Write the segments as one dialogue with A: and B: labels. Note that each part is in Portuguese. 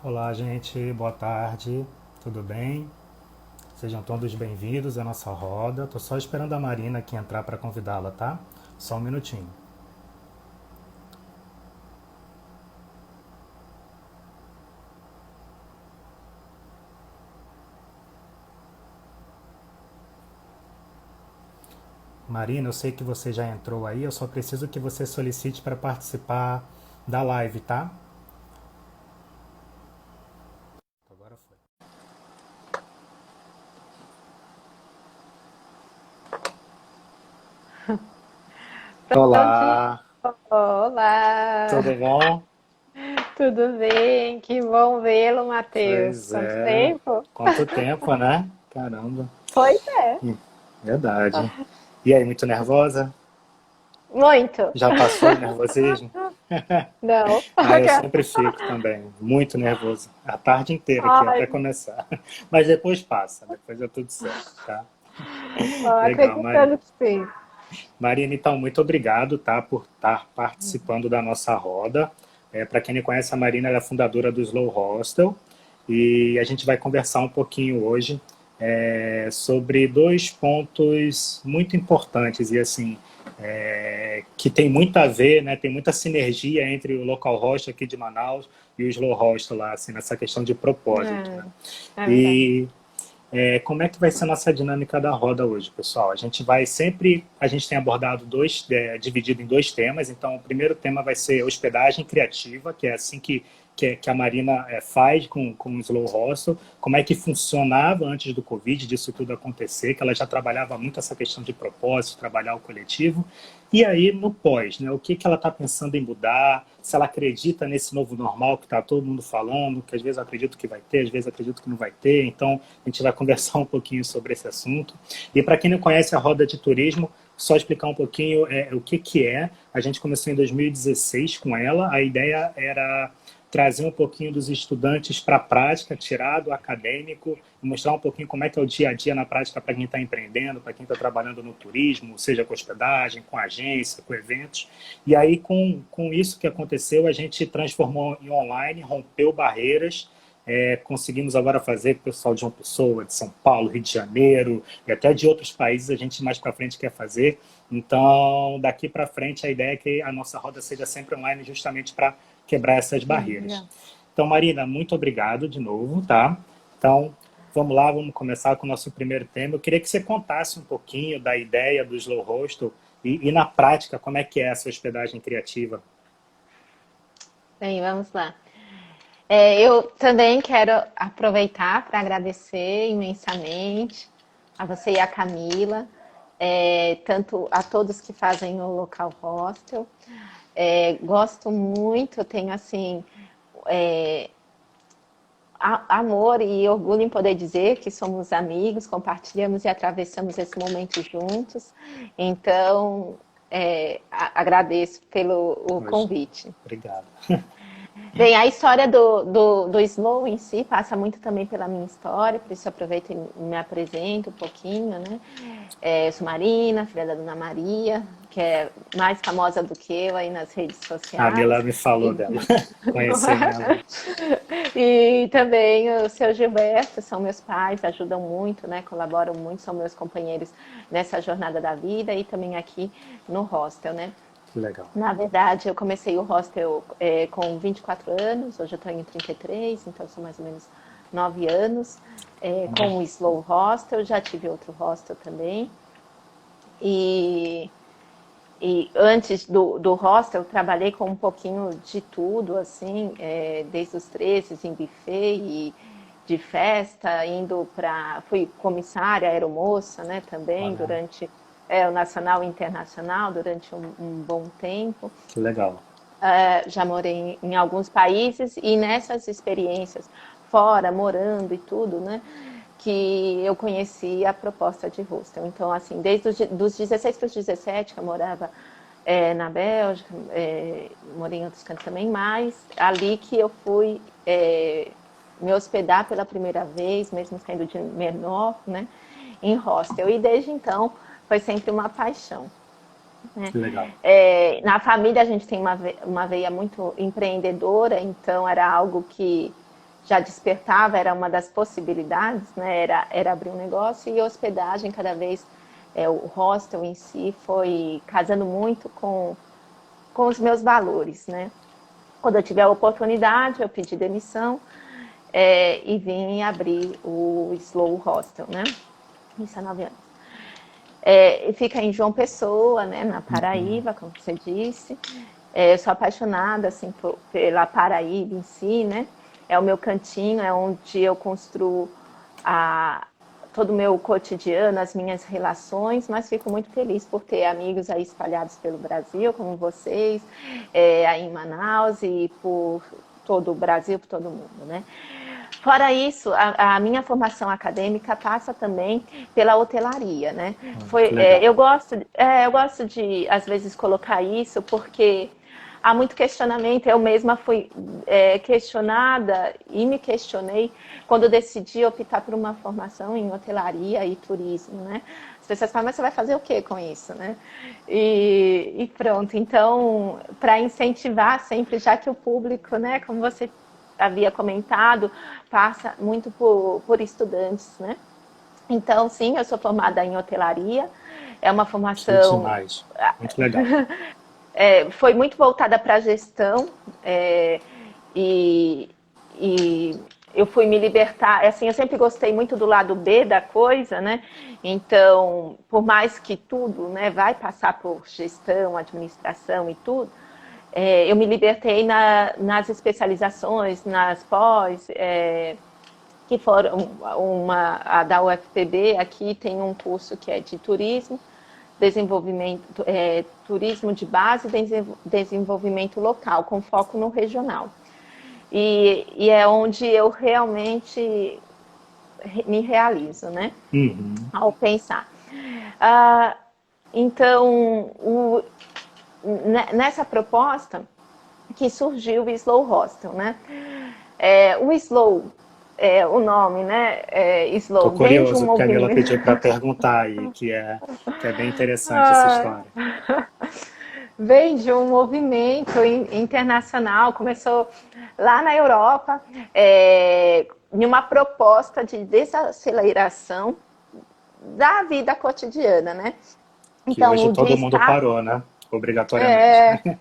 A: Olá, gente, boa tarde, tudo bem? Sejam todos bem-vindos à nossa roda. Tô só esperando a Marina aqui entrar para convidá-la, tá? Só um minutinho. Marina, eu sei que você já entrou aí, eu só preciso que você solicite para participar da live, tá? Agora foi.
B: Prontinho.
A: Olá,
B: Olá,
A: tudo bom?
B: tudo bem? Que bom vê-lo, Matheus.
A: Pois
B: Quanto
A: é,
B: tempo?
A: quanto tempo, né? Caramba,
B: Pois é.
A: verdade. E aí, muito nervosa?
B: Muito.
A: Já passou o nervosismo?
B: Não.
A: Ah, eu sempre fico também, muito nervoso, a tarde inteira aqui
B: Ai,
A: até começar. Mas depois passa, depois é tudo certo, tá? Legal,
B: acreditando que sim.
A: Marina, então, muito obrigado, tá, por estar participando da nossa roda. Para quem não conhece, a Marina ela é fundadora do Slow Hostel e a gente vai conversar um pouquinho hoje sobre dois pontos muito importantes e assim que tem muito a ver, né? Tem muita sinergia entre o local host aqui de Manaus e o Slow Hostel lá, assim, nessa questão de propósito, né?
B: É verdade.
A: E como é que vai ser a nossa dinâmica da roda hoje, pessoal? A gente vai sempre, a gente tem abordado dividido em dois temas. Então, o primeiro tema vai ser hospedagem criativa, que é assim que a Marina faz com o Slow Hostel, como é que funcionava antes do Covid, disso tudo acontecer, que ela já trabalhava muito essa questão de propósito, trabalhar o coletivo. E aí, no pós, né, o que, que ela está pensando em mudar, se ela acredita nesse novo normal que está todo mundo falando, que às vezes eu acredito que vai ter, às vezes eu acredito que não vai ter. Então, a gente vai conversar um pouquinho sobre esse assunto. E para quem não conhece a roda de turismo, só explicar um pouquinho o que, que é. A gente começou em 2016 com ela. A ideia era trazer um pouquinho dos estudantes para a prática, tirar do acadêmico, mostrar um pouquinho como é que é o dia a dia na prática para quem está empreendendo, para quem está trabalhando no turismo, seja com hospedagem, com agência, com eventos. E aí, com isso que aconteceu, a gente transformou em online, rompeu barreiras. Conseguimos agora fazer com o pessoal de João Pessoa, de São Paulo, Rio de Janeiro e até de outros países a gente mais para frente quer fazer. Então, daqui para frente, a ideia é que a nossa roda seja sempre online justamente para quebrar essas barreiras.
B: Legal.
A: Então, Marina, muito obrigado de novo, tá? Então, vamos lá, vamos começar com o nosso primeiro tema. Eu queria que você contasse um pouquinho da ideia do Slow Hostel e na prática, como é que é essa hospedagem criativa.
B: Bem, vamos lá. Eu também quero aproveitar para agradecer imensamente a você e a Camila, tanto a todos que fazem o local hostel. Gosto muito, tenho assim amor e orgulho em poder dizer que somos amigos, compartilhamos e atravessamos esse momento juntos. Então, agradeço pelo o
A: Hoje.
B: convite.
A: Obrigado.
B: Bem, a história do Slow em si passa muito também pela minha história, por isso aproveito e me apresento um pouquinho, né? Eu sou Marina, filha da Dona Maria, que é mais famosa do que eu aí nas redes
A: A Mila
B: sociais.
A: me falou
B: E,
A: dela, conhecendo ela.
B: e também o seu Gilberto, são meus pais, ajudam muito, né? Colaboram muito, são meus companheiros nessa jornada da vida e também aqui no hostel, né?
A: Que legal.
B: Na verdade, eu comecei o hostel com 24 anos, hoje eu estou em 33, então são mais ou menos 9 anos, com o Slow Hostel, já tive outro hostel também. E, e antes do hostel, eu trabalhei com um pouquinho de tudo, assim, desde os 13 em buffet e de festa, indo para. Fui comissária, aeromoça, né, também,
A: Olha,
B: durante o Nacional e Internacional, durante um bom tempo.
A: que legal.
B: Já morei em alguns países e nessas experiências fora, morando e tudo, né, que eu conheci a proposta de hostel. Então, assim, desde dos 16 para os 17 que eu morava na Bélgica, morei em outros cantos também, mas ali que eu fui me hospedar pela primeira vez, mesmo sendo de menor, né, em hostel. E desde então foi sempre uma paixão. Né?
A: Que legal.
B: Na família a gente tem uma veia muito empreendedora, então era algo que já despertava, era uma das possibilidades, né? Era abrir um negócio, e hospedagem cada vez, o hostel em si foi casando muito com os meus valores, né? Quando eu tive a oportunidade, eu pedi demissão e vim abrir o Slow Hostel, né? Isso há 9 anos. Fica em João Pessoa, né? Na Paraíba, como você disse. Eu sou apaixonada assim, pela Paraíba em si, né? É o meu cantinho, é onde eu construo todo o meu cotidiano, as minhas relações, mas fico muito feliz por ter amigos aí espalhados pelo Brasil, como vocês, aí em Manaus, e por todo o Brasil, por todo o mundo, né? Fora isso, a minha formação acadêmica passa também pela hotelaria, né? Eu gosto de, às vezes, colocar isso, porque há muito questionamento. Eu mesma fui questionada e me questionei quando decidi optar por uma formação em hotelaria e turismo, né? As pessoas falam, mas você vai fazer o quê com isso, né? E pronto. Então, para incentivar sempre, já que o público, né, como você havia comentado, passa muito por estudantes, né? Então, sim, eu sou formada em hotelaria. É uma formação...
A: demais. Muito legal.
B: Foi muito voltada para a gestão, e eu fui me libertar. Assim, eu sempre gostei muito do lado B da coisa, né? Então, por mais que tudo, né, vai passar por gestão, administração e tudo, eu me libertei nas especializações, nas pós, que foram a da UFPB. Aqui tem um curso que é de turismo, desenvolvimento, turismo de base e desenvolvimento local, com foco no regional. E é onde eu realmente me realizo, né? Ao pensar. Então, nessa proposta que surgiu o Slow Hostel, né? O Slow, o nome, né? Slow.
A: Tô curioso, porque a Camila pediu para perguntar aí, que é bem interessante essa história.
B: Vem de um movimento internacional, começou lá na Europa, em uma proposta de desaceleração da vida cotidiana, né?
A: Então, hoje todo mundo parou, né? Obrigatoriamente.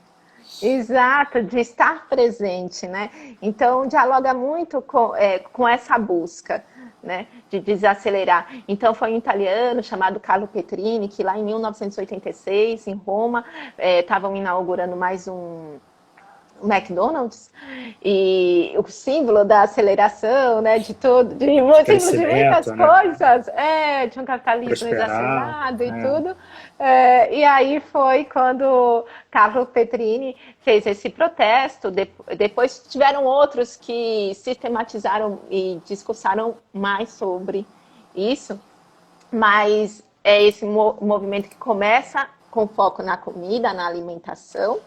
B: Exato, de estar presente, né? Então, dialoga muito com essa busca, né, de desacelerar. Então, foi um italiano chamado Carlo Petrini, que lá em 1986, em Roma, estavam inaugurando mais um McDonald's, e o símbolo da aceleração, né, de tudo, de muitas coisas, de um capitalismo exacerbado e tudo. E aí foi quando Carlo Petrini fez esse protesto. Depois tiveram outros que sistematizaram e discursaram mais sobre isso, mas é esse movimento que começa com foco na comida, na alimentação,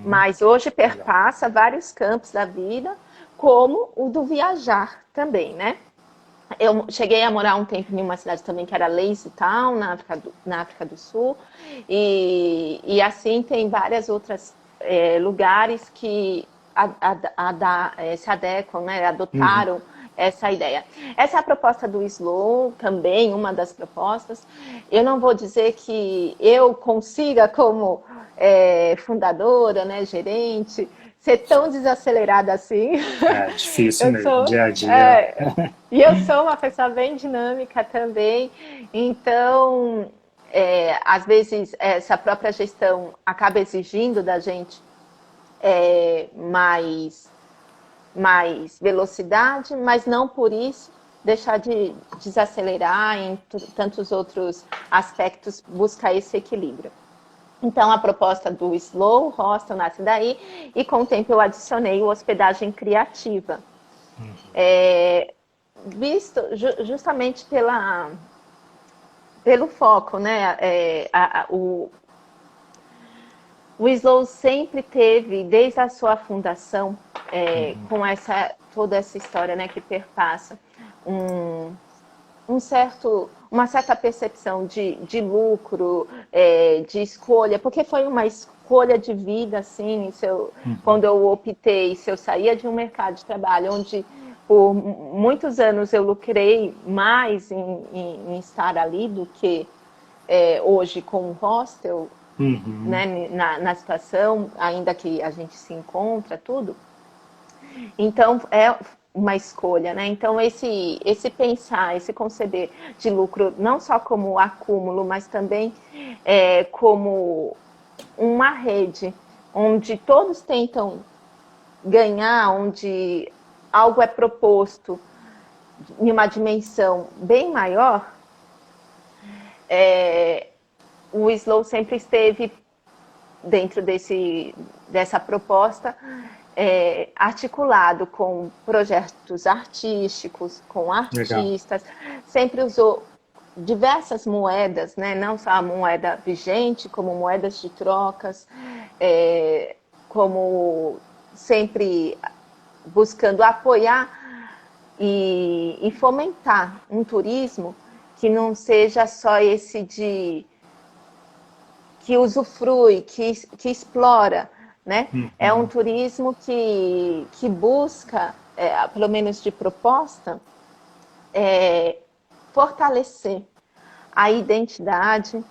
B: mas hoje perpassa vários campos da vida, como o do viajar também, né? Eu cheguei a morar um tempo em uma cidade também que era Lazy Town, na África do Sul, e assim tem várias outras lugares que se adequam, né? Adotaram essa ideia. Essa é a proposta do Slow, também uma das propostas. Eu não vou dizer que eu consiga, como fundadora, né, gerente, ser tão desacelerada assim.
A: É difícil mesmo, dia a dia.
B: E eu sou uma pessoa bem dinâmica também, então, às vezes, essa própria gestão acaba exigindo da gente mais velocidade, mas não por isso deixar de desacelerar em tantos outros aspectos, buscar esse equilíbrio. Então, a proposta do Slow Hostel nasce daí, e com o tempo eu adicionei o hospedagem criativa. Visto justamente pelo foco, né? O Slow sempre teve, desde a sua fundação, com toda essa história, né, que perpassa, uma certa percepção de lucro, de escolha, porque foi uma escolha de vida, assim, quando eu optei, se eu saía de um mercado de trabalho onde por muitos anos eu lucrei mais em estar ali do que hoje com o hostel,
A: Uhum.
B: né, na situação, ainda que a gente se encontra, tudo. Então, é uma escolha, né? Então, esse pensar, esse conceber de lucro, não só como acúmulo, mas também como uma rede, onde todos tentam ganhar, onde algo é proposto em uma dimensão bem maior, o Slow sempre esteve dentro dessa proposta, articulado com projetos artísticos, com
A: Legal.
B: artistas, sempre usou diversas moedas, né? Não só a moeda vigente, como moedas de trocas, como sempre buscando apoiar e fomentar um turismo que não seja só esse que usufrui, que explora, né? É um
A: Uhum.
B: turismo que busca, pelo menos de proposta, fortalecer a identidade,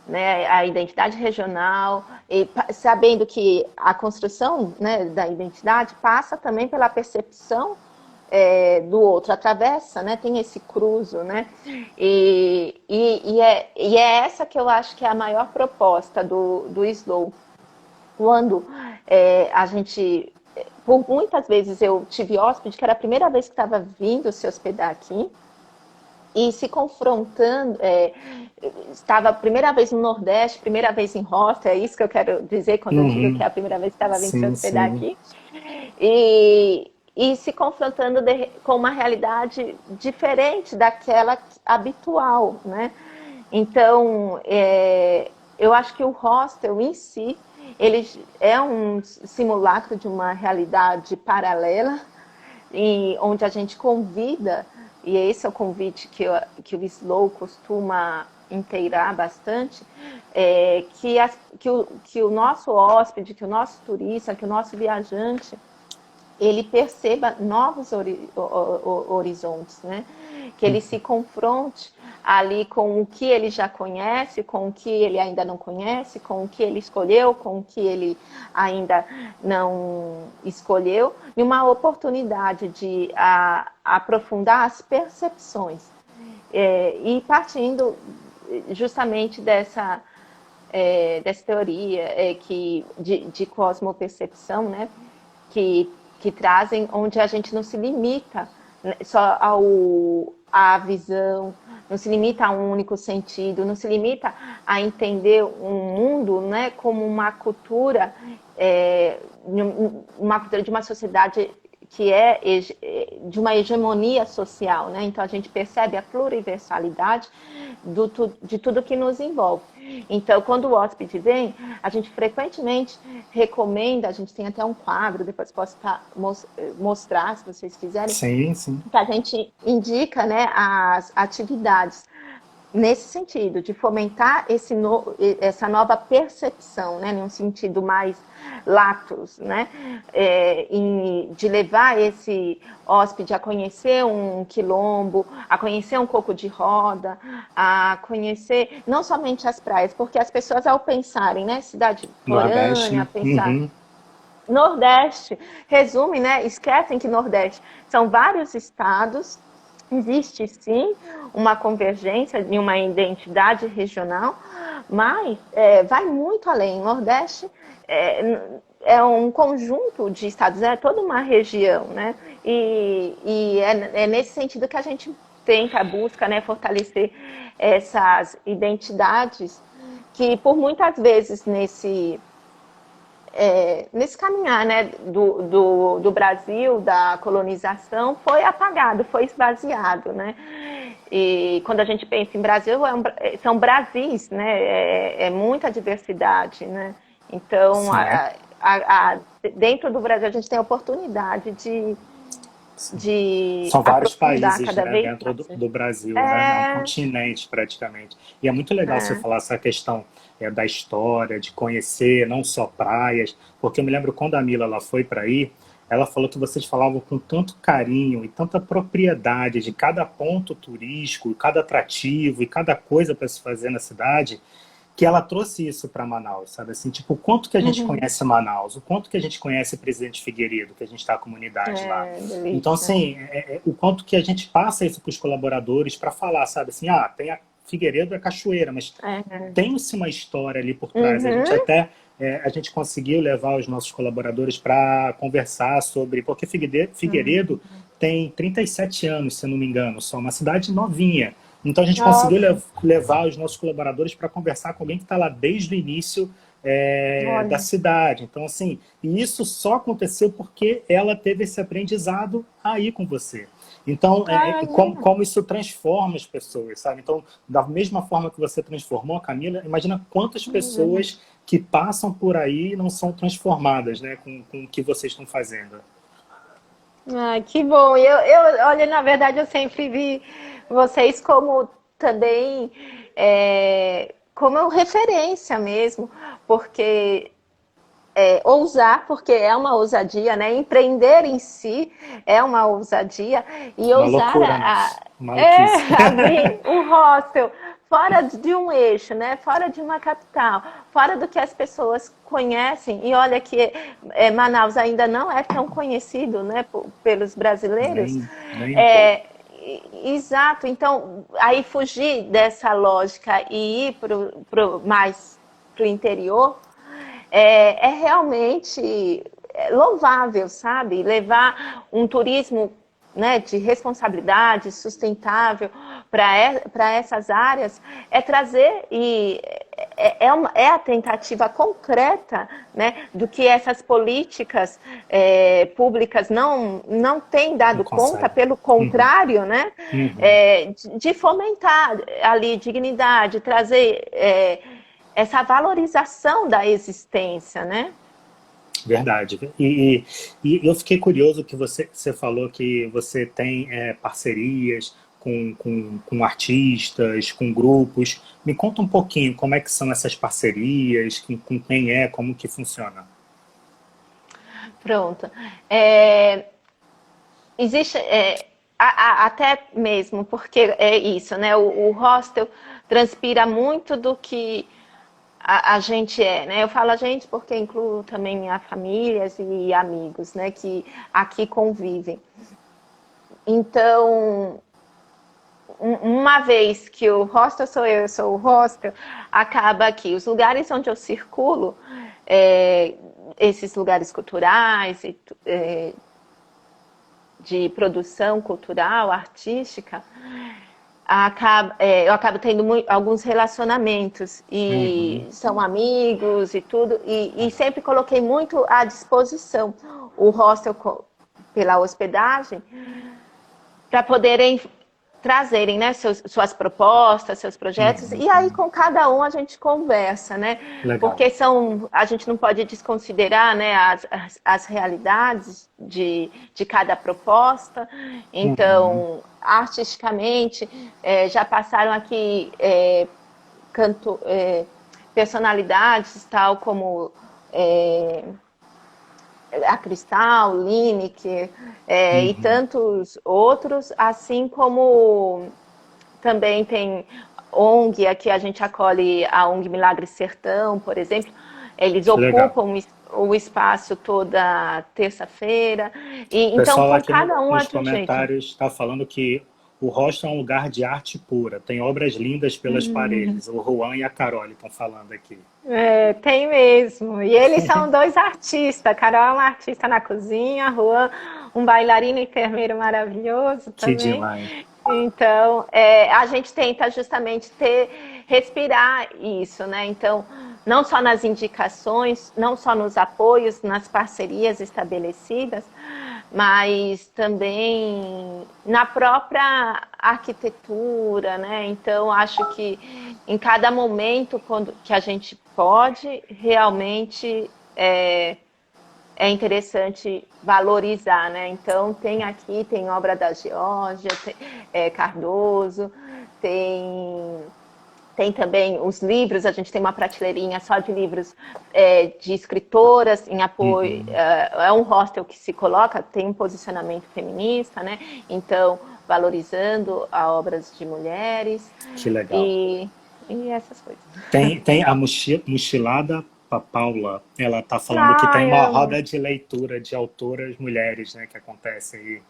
B: né, a identidade regional, e sabendo que a construção, né, da identidade passa também pela percepção do outro, atravessa, né, tem esse cruzo, né, e é essa que eu acho que é a maior proposta do Slow. Quando a gente, por muitas vezes eu tive hóspede que era a primeira vez que estava vindo se hospedar aqui, e se confrontando, estava a primeira vez no Nordeste, primeira vez em hostel, é isso que eu quero dizer quando eu digo que é
A: Uhum.
B: a primeira vez que estava vindo se
A: Sim,
B: hospedar
A: sim.
B: aqui, e se confrontando com uma realidade diferente daquela habitual, né? Então, eu acho que o hostel em si, ele é um simulacro de uma realidade paralela, onde a gente convida, e esse é o convite que o Slow costuma inteirar bastante, que o nosso hóspede, que o nosso turista, que o nosso viajante, ele perceba novos horizontes, né? Que ele se confronte ali com o que ele já conhece, com o que ele ainda não conhece, com o que ele escolheu, com o que ele ainda não escolheu, e uma oportunidade de aprofundar as percepções. E partindo justamente dessa teoria de cosmopercepção, né? Que trazem, onde a gente não se limita, né, só à visão, não se limita a um único sentido, não se limita a entender um mundo, né, como uma cultura, uma cultura de uma sociedade que é de uma hegemonia social, né? Então a gente percebe a pluriversalidade de tudo que nos envolve. Então, quando o hóspede vem, a gente frequentemente recomenda, a gente tem até um quadro, depois posso mostrar, se vocês quiserem,
A: Sim, sim.
B: que a gente indica, né, as atividades nesse sentido, de fomentar essa nova percepção, né, num sentido mais latos, né, de levar esse hóspede a conhecer um quilombo, a conhecer um coco de roda, a conhecer não somente as praias, porque as pessoas ao pensarem, né, cidade litorânea,
A: Nordeste.
B: pensar
A: Uhum.
B: Nordeste, resume, né? Esquecem que Nordeste são vários estados, existe sim uma convergência de uma identidade regional, mas vai muito além. Nordeste é um conjunto de estados, é toda uma região, né? E é nesse sentido que a gente tenta, busca, né, fortalecer essas identidades que por muitas vezes nesse caminhar, né, do Brasil, da colonização, foi apagado, foi esvaziado, né? E quando a gente pensa em Brasil, são Brasis, né? É muita diversidade, né? Então,
A: Sim.
B: dentro do Brasil, a gente tem a oportunidade de
A: São vários
B: aprofundar
A: países,
B: cada
A: né,
B: vez
A: dentro
B: mais.
A: do Brasil, né? É um
B: É,
A: continente praticamente. E é muito legal você
B: é,
A: falar essa questão da história, de conhecer não só praias, porque eu me lembro quando a Mila ela foi para aí, ela falou que vocês falavam com tanto carinho e tanta propriedade de cada ponto turístico, cada atrativo e cada coisa para se fazer na cidade, que ela trouxe isso para Manaus, sabe? Assim, tipo, o quanto que a gente
B: Uhum.
A: conhece Manaus, o quanto que a gente conhece Presidente Figueiredo, que a gente está a comunidade lá.
B: É,
A: Então,
B: delícia.
A: assim, o quanto que a gente passa isso para os colaboradores para falar, sabe? Assim, tem a Figueiredo é cachoeira, mas
B: É.
A: tem-se uma história ali por trás. A gente
B: Uhum.
A: até a gente conseguiu levar os nossos colaboradores para conversar sobre, porque Figueiredo tem 37 anos, se não me engano, só uma cidade novinha. Então a gente conseguiu
B: Nossa,
A: levar os nossos colaboradores para conversar com alguém que está lá desde o início da
B: olha.
A: cidade. Então, assim, e isso só aconteceu porque ela teve esse aprendizado aí com você. Então,
B: Ah, imagina.
A: como isso transforma as pessoas, sabe? Então, da mesma forma que você transformou a Camila, imagina quantas
B: Uhum.
A: pessoas que passam por aí e não são transformadas, né, com o que vocês estão fazendo.
B: Ah, que bom. Olha, na verdade, eu sempre vi vocês como também como referência mesmo, porque ousar, porque é uma ousadia, né? Empreender em si é uma ousadia e
A: Uma
B: ousar
A: loucura, né? Maluquice.
B: é, abrir um hostel fora de um eixo, né? Fora de uma capital, fora do que as pessoas conhecem. E olha que Manaus ainda não é tão conhecido, né? Pelos brasileiros.
A: Nem um pouco.
B: É, exato. Então, aí fugir dessa lógica e ir mais para o interior é realmente louvável, sabe? Levar um turismo, né, de responsabilidade sustentável para essas áreas é trazer é a tentativa concreta, né, do que essas políticas públicas não têm
A: Não
B: dado conta,
A: consegue.
B: pelo
A: Uhum,
B: contrário, né,
A: uhum.
B: de fomentar ali dignidade, trazer essa valorização da existência, né?
A: Verdade. E eu fiquei curioso que você falou que você tem parcerias com artistas, com grupos. Me conta um pouquinho como é que são essas parcerias, com quem como que funciona.
B: Pronto. Existe até mesmo porque é isso, né? O hostel transpira muito do que a gente né? Eu falo a gente porque incluo também minha famílias e amigos, né? Que aqui convivem. Então, uma vez que o hostel sou eu sou o hostel, acaba que os lugares onde eu circulo, é, esses lugares culturais, de produção cultural, artística, eu acabo tendo alguns relacionamentos e
A: Uhum.
B: são amigos e tudo, e sempre coloquei muito à disposição o hostel pela hospedagem para poderem trazerem, né, suas propostas, seus projetos, e aí
A: Uhum.
B: com cada um a gente conversa, né?
A: Legal.
B: Porque a gente não pode desconsiderar, né, as realidades de cada proposta.
A: Uhum.
B: Então, artisticamente, já passaram aqui canto, personalidades tal como a Cristal, Lineker, e
A: Uhum.
B: tantos outros, assim como também tem ONG, aqui a gente acolhe a ONG Milagre Sertão, por exemplo, eles
A: Que legal.
B: ocupam o espaço toda terça-feira, e
A: O
B: então
A: pessoal
B: com
A: aqui
B: cada um é
A: nos
B: de um jeito.
A: comentários está falando que o hostel é um lugar de arte pura. Tem obras lindas pelas paredes. O Juan e a Carol estão falando aqui.
B: Tem mesmo. E eles são dois artistas. A Carol é uma artista na cozinha, a Juan, um bailarino e enfermeiro maravilhoso
A: Que
B: também.
A: demais.
B: Então, a gente tenta justamente respirar isso, né? Então, não só nas indicações, não só nos apoios, nas parcerias estabelecidas, mas também na própria arquitetura, né? Então, acho que em cada momento que a gente pode, realmente é interessante valorizar, né? Então, tem obra da Geórgia, tem Cardoso, tem Tem também os livros, a gente tem uma prateleirinha só de livros de escritoras em apoio. É um hostel que se coloca, tem um posicionamento feminista, né? Então, valorizando as obras de mulheres
A: Que legal.
B: e, e essas coisas.
A: Tem a Mochilada Paula, ela tá falando que tem
B: Ai,
A: uma
B: amo.
A: roda de leitura de autoras mulheres, né, que acontece aí.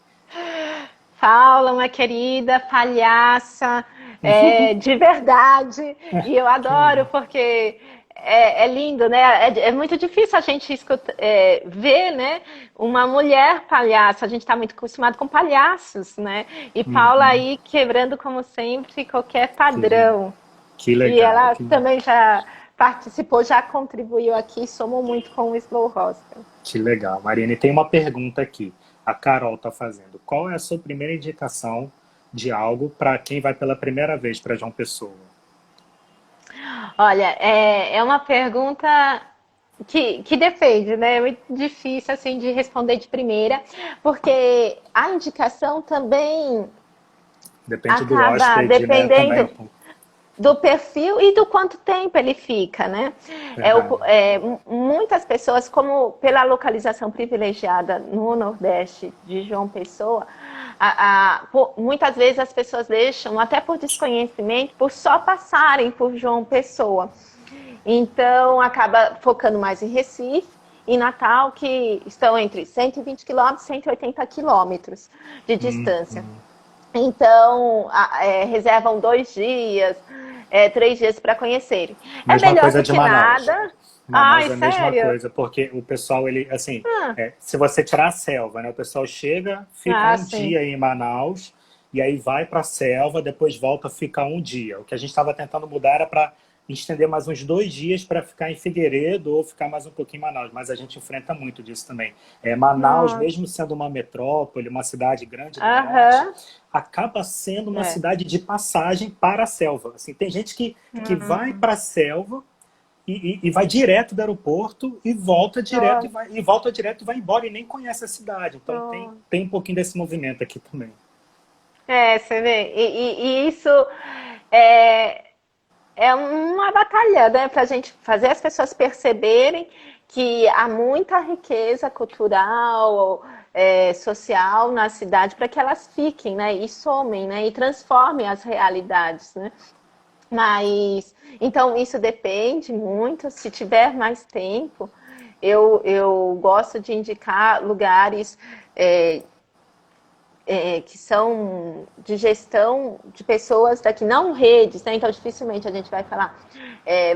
B: Paula, uma querida palhaça, de verdade, e eu
A: Que legal.
B: adoro porque é lindo, né? É muito difícil a gente ver, né, uma mulher palhaça. A gente está muito acostumado com palhaços, né? E Paula
A: Uhum.
B: aí quebrando, como sempre, qualquer
A: Que,
B: padrão.
A: que
B: E
A: legal.
B: ela também já participou, já contribuiu aqui, somou muito com o Slow Hostel.
A: Que legal. Mariane, tem uma pergunta aqui. A Carol está fazendo. Qual é a sua primeira indicação de algo para quem vai pela primeira vez para João Pessoa?
B: Olha, é uma pergunta que depende, né? É muito difícil assim de responder de primeira, porque a indicação também
A: Depende do
B: acaba
A: hóspede, né? Também.
B: dependendo do perfil e do quanto tempo ele fica, né?
A: Verdade.
B: Muitas pessoas, como pela localização privilegiada no Nordeste de João Pessoa, muitas vezes as pessoas deixam, até por desconhecimento, por só passarem por João Pessoa. Então, acaba focando mais em Recife e Natal, que estão entre 120 quilômetros e 180 quilômetros de distância.
A: Uhum.
B: Então, reservam 2 dias, 3 dias para conhecerem. É
A: Mesma
B: melhor
A: coisa
B: do
A: de
B: que
A: Manaus.
B: nada.
A: Manaus
B: Ai,
A: é a mesma
B: sério?
A: coisa, porque o pessoal, ele, assim,
B: Ah,
A: se você tirar a selva, né? O pessoal chega, fica um
B: sim.
A: dia em Manaus, e aí vai para a selva, depois volta a ficar um dia. O que a gente estava tentando mudar era para estender mais uns 2 dias para ficar em Figueiredo ou ficar mais um pouquinho em Manaus, mas a gente enfrenta muito disso também. Manaus,
B: Nossa.
A: mesmo sendo uma metrópole, uma cidade grande do norte,
B: Aham.
A: acaba sendo uma
B: É.
A: cidade de passagem para a selva. Assim, tem gente que vai
B: Hum,
A: para a selva e vai direto do aeroporto e volta direto
B: nossa,
A: e volta direto e vai embora e nem conhece a cidade. Então
B: nossa.
A: tem um pouquinho desse movimento aqui também.
B: Você vê. E isso é, é uma batalha, né, para a gente fazer as pessoas perceberem que há muita riqueza cultural, social na cidade para que elas fiquem, né, e somem, né, e transformem as realidades, né? Mas então isso depende muito. Se tiver mais tempo, eu gosto de indicar lugares é, que são de gestão de pessoas daqui, não redes, né? Então dificilmente a gente vai falar,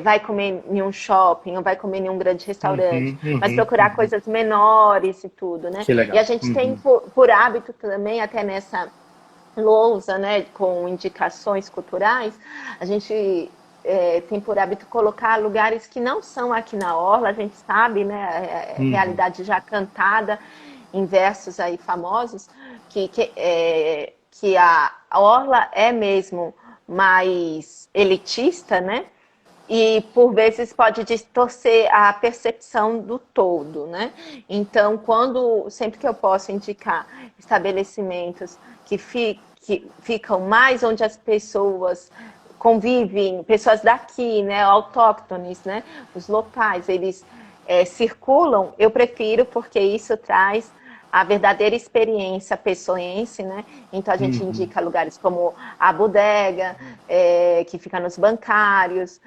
B: vai comer em um shopping ou vai comer em um grande restaurante,
A: Uhum,
B: mas
A: uhum,
B: procurar
A: uhum.
B: coisas menores e tudo, né?
A: Que
B: E a
A: legal.
B: gente tem
A: Uhum,
B: por hábito também, até nessa lousa, né, com indicações culturais, a gente tem por hábito colocar lugares que não são aqui na Orla, a gente sabe, né,
A: uhum.
B: realidade já cantada em versos aí famosos, que a Orla é mesmo mais elitista, né? E por vezes pode distorcer a percepção do todo, né? Então, sempre que eu posso indicar estabelecimentos que ficam mais onde as pessoas convivem, pessoas daqui, né, autóctones, né, os locais, eles circulam, eu prefiro porque isso traz a verdadeira experiência pessoense, né? Então a gente
A: Uhum.
B: indica lugares como a bodega, que fica nos bancários,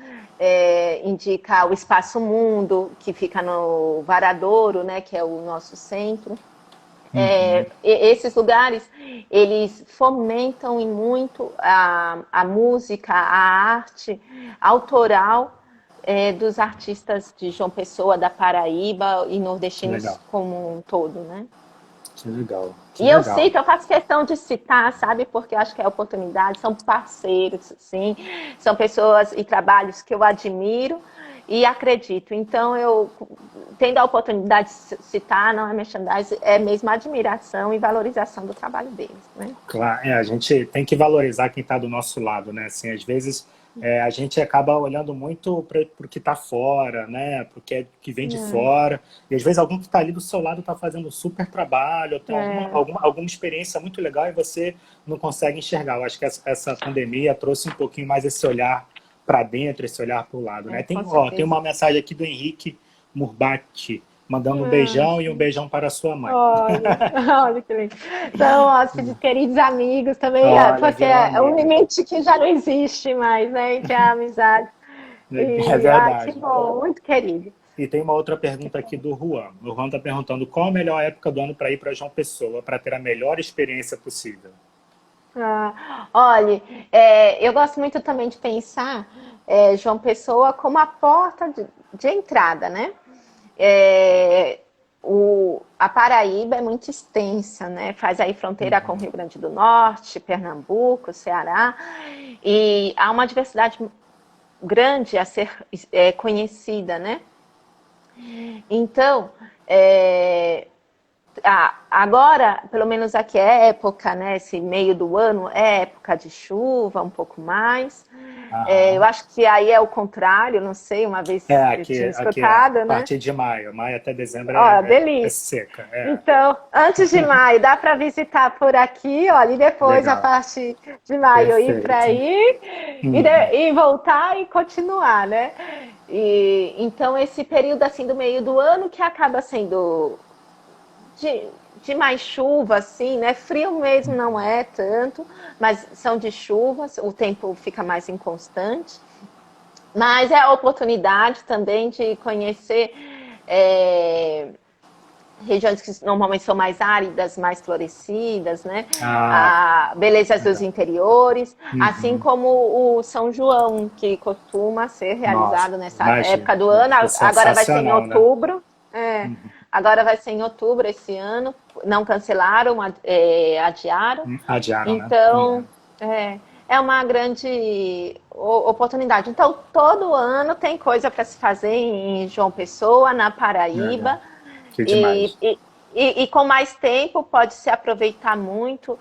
B: indica o Espaço Mundo, que fica no Varadouro, né? Que é o nosso centro.
A: Uhum.
B: Esses lugares, eles fomentam e muito a música, a arte autoral dos artistas de João Pessoa, da Paraíba e
A: Que
B: nordestinos
A: legal.
B: como um todo, né?
A: Que legal. Que
B: E eu
A: legal.
B: cito, eu faço questão de citar, sabe? Porque eu acho que é oportunidade, são parceiros, sim, são pessoas e trabalhos que eu admiro e acredito. Então, eu, tendo a oportunidade de citar, não é merchandising, é mesmo admiração e valorização do trabalho deles, né?
A: Claro, a gente tem que valorizar quem está do nosso lado, né? Assim, às vezes a gente acaba olhando muito para o que está fora, né? Para o que vem de fora. E às vezes algum que está ali do seu lado está fazendo um super trabalho, ou tem
B: É,
A: alguma experiência muito legal e você não consegue enxergar. Eu acho que essa pandemia trouxe um pouquinho mais esse olhar para dentro, esse olhar para o lado, né?
B: Com
A: Tem
B: certeza.
A: uma mensagem aqui do Henrique Murbati, mandando um beijão e um beijão para a sua mãe.
B: Olha, olha que lindo. São hóspedes, queridos amigos também,
A: Olha,
B: porque
A: viram
B: é um
A: amigos.
B: limite que já não existe mais, né, entre a amizade.
A: É
B: E, que
A: verdade.
B: bom, muito querido.
A: E tem uma outra pergunta aqui do Juan. O Juan está perguntando qual a melhor época do ano para ir para João Pessoa, para ter a melhor experiência possível.
B: Olha, eu gosto muito também de pensar João Pessoa como a porta de entrada, né? É, a Paraíba é muito extensa, né? Faz aí fronteira com o Rio Grande do Norte, Pernambuco, Ceará, e há uma diversidade grande a ser conhecida, né? Então, agora, pelo menos aqui é época, né? Esse meio do ano é época de chuva, um pouco mais. Eu acho que aí é o contrário, não sei, uma vez eu tinha
A: Aqui é a
B: escutado, né?
A: partir de maio. Maio até dezembro
B: Ó,
A: é
B: delícia.
A: seca.
B: Então, antes de maio, dá para visitar por aqui, olha, e depois, a
A: Legal.
B: partir de maio, ir para
A: Perfeito.
B: aí, e voltar e continuar, né? Então, esse período assim do meio do ano que acaba sendo de mais chuva, assim, né? Frio mesmo não é tanto, mas são de chuvas, o tempo fica mais inconstante. Mas é a oportunidade também de conhecer regiões que normalmente são mais áridas, mais florescidas, né? Belezas dos
A: Legal.
B: interiores, assim como o São João, que costuma ser
A: Nossa,
B: realizado nessa
A: imagina.
B: época do ano.
A: É
B: Agora vai ser em
A: sensacional, né?
B: outubro. Agora vai ser em outubro esse ano. Não cancelaram, adiaram.
A: Adiaram, né?
B: Então, é uma grande oportunidade. Então, todo ano tem coisa para se fazer em João Pessoa, na
A: Legal.
B: Paraíba.
A: Que
B: E,
A: demais.
B: e, e com mais tempo pode se aproveitar muito,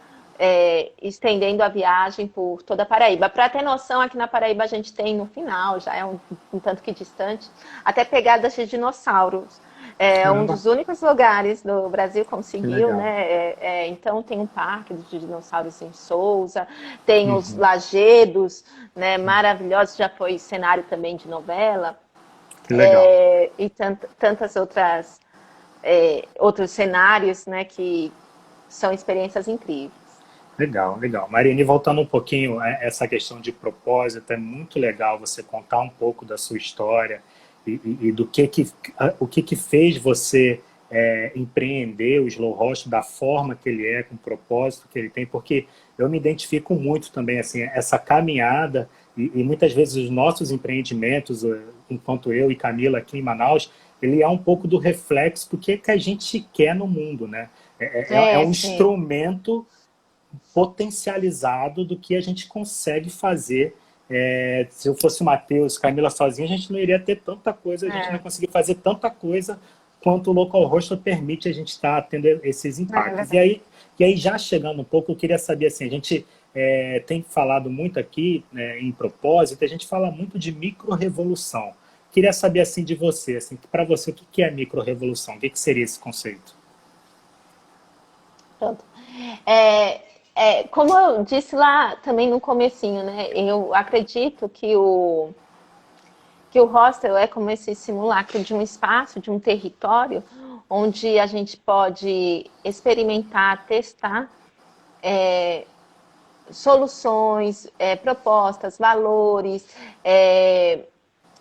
B: estendendo a viagem por toda a Paraíba. Para ter noção, aqui na Paraíba a gente tem no final, já é um tanto que distante, até pegadas de dinossauros. É um
A: Caramba,
B: dos únicos lugares do Brasil
A: que
B: conseguiu,
A: legal.
B: né? Então tem um parque de dinossauros em Souza, tem os lajedos, né? Maravilhosos, já foi cenário também de novela,
A: Que legal.
B: e tantas outros cenários, né? Que são experiências incríveis.
A: Legal, legal. Marine, voltando um pouquinho a essa questão de propósito, é muito legal você contar um pouco da sua história e do o que fez você empreender o Slow Host da forma que ele é, com o propósito que ele tem, porque eu me identifico muito também, assim, essa caminhada e muitas vezes os nossos empreendimentos, enquanto eu e Camila aqui em Manaus, ele é um pouco do reflexo do que a gente quer no mundo, né? É um
B: Sim.
A: instrumento potencializado do que a gente consegue fazer. Se eu fosse o Matheus, Camila sozinha, a gente não iria ter tanta coisa, a gente não ia conseguir fazer tanta coisa quanto o Local Host permite a gente estar tendo esses impactos. E aí, já chegando um pouco, eu queria saber, assim, a gente tem falado muito aqui, né, em propósito, a gente fala muito de micro-revolução. Queria saber, assim, de você, assim, para você, o que é micro-revolução? O que seria esse conceito?
B: Pronto. Como eu disse lá também no comecinho, né? Eu acredito que o hostel é como esse simulacro de um espaço, de um território, onde a gente pode experimentar, testar soluções, propostas, valores,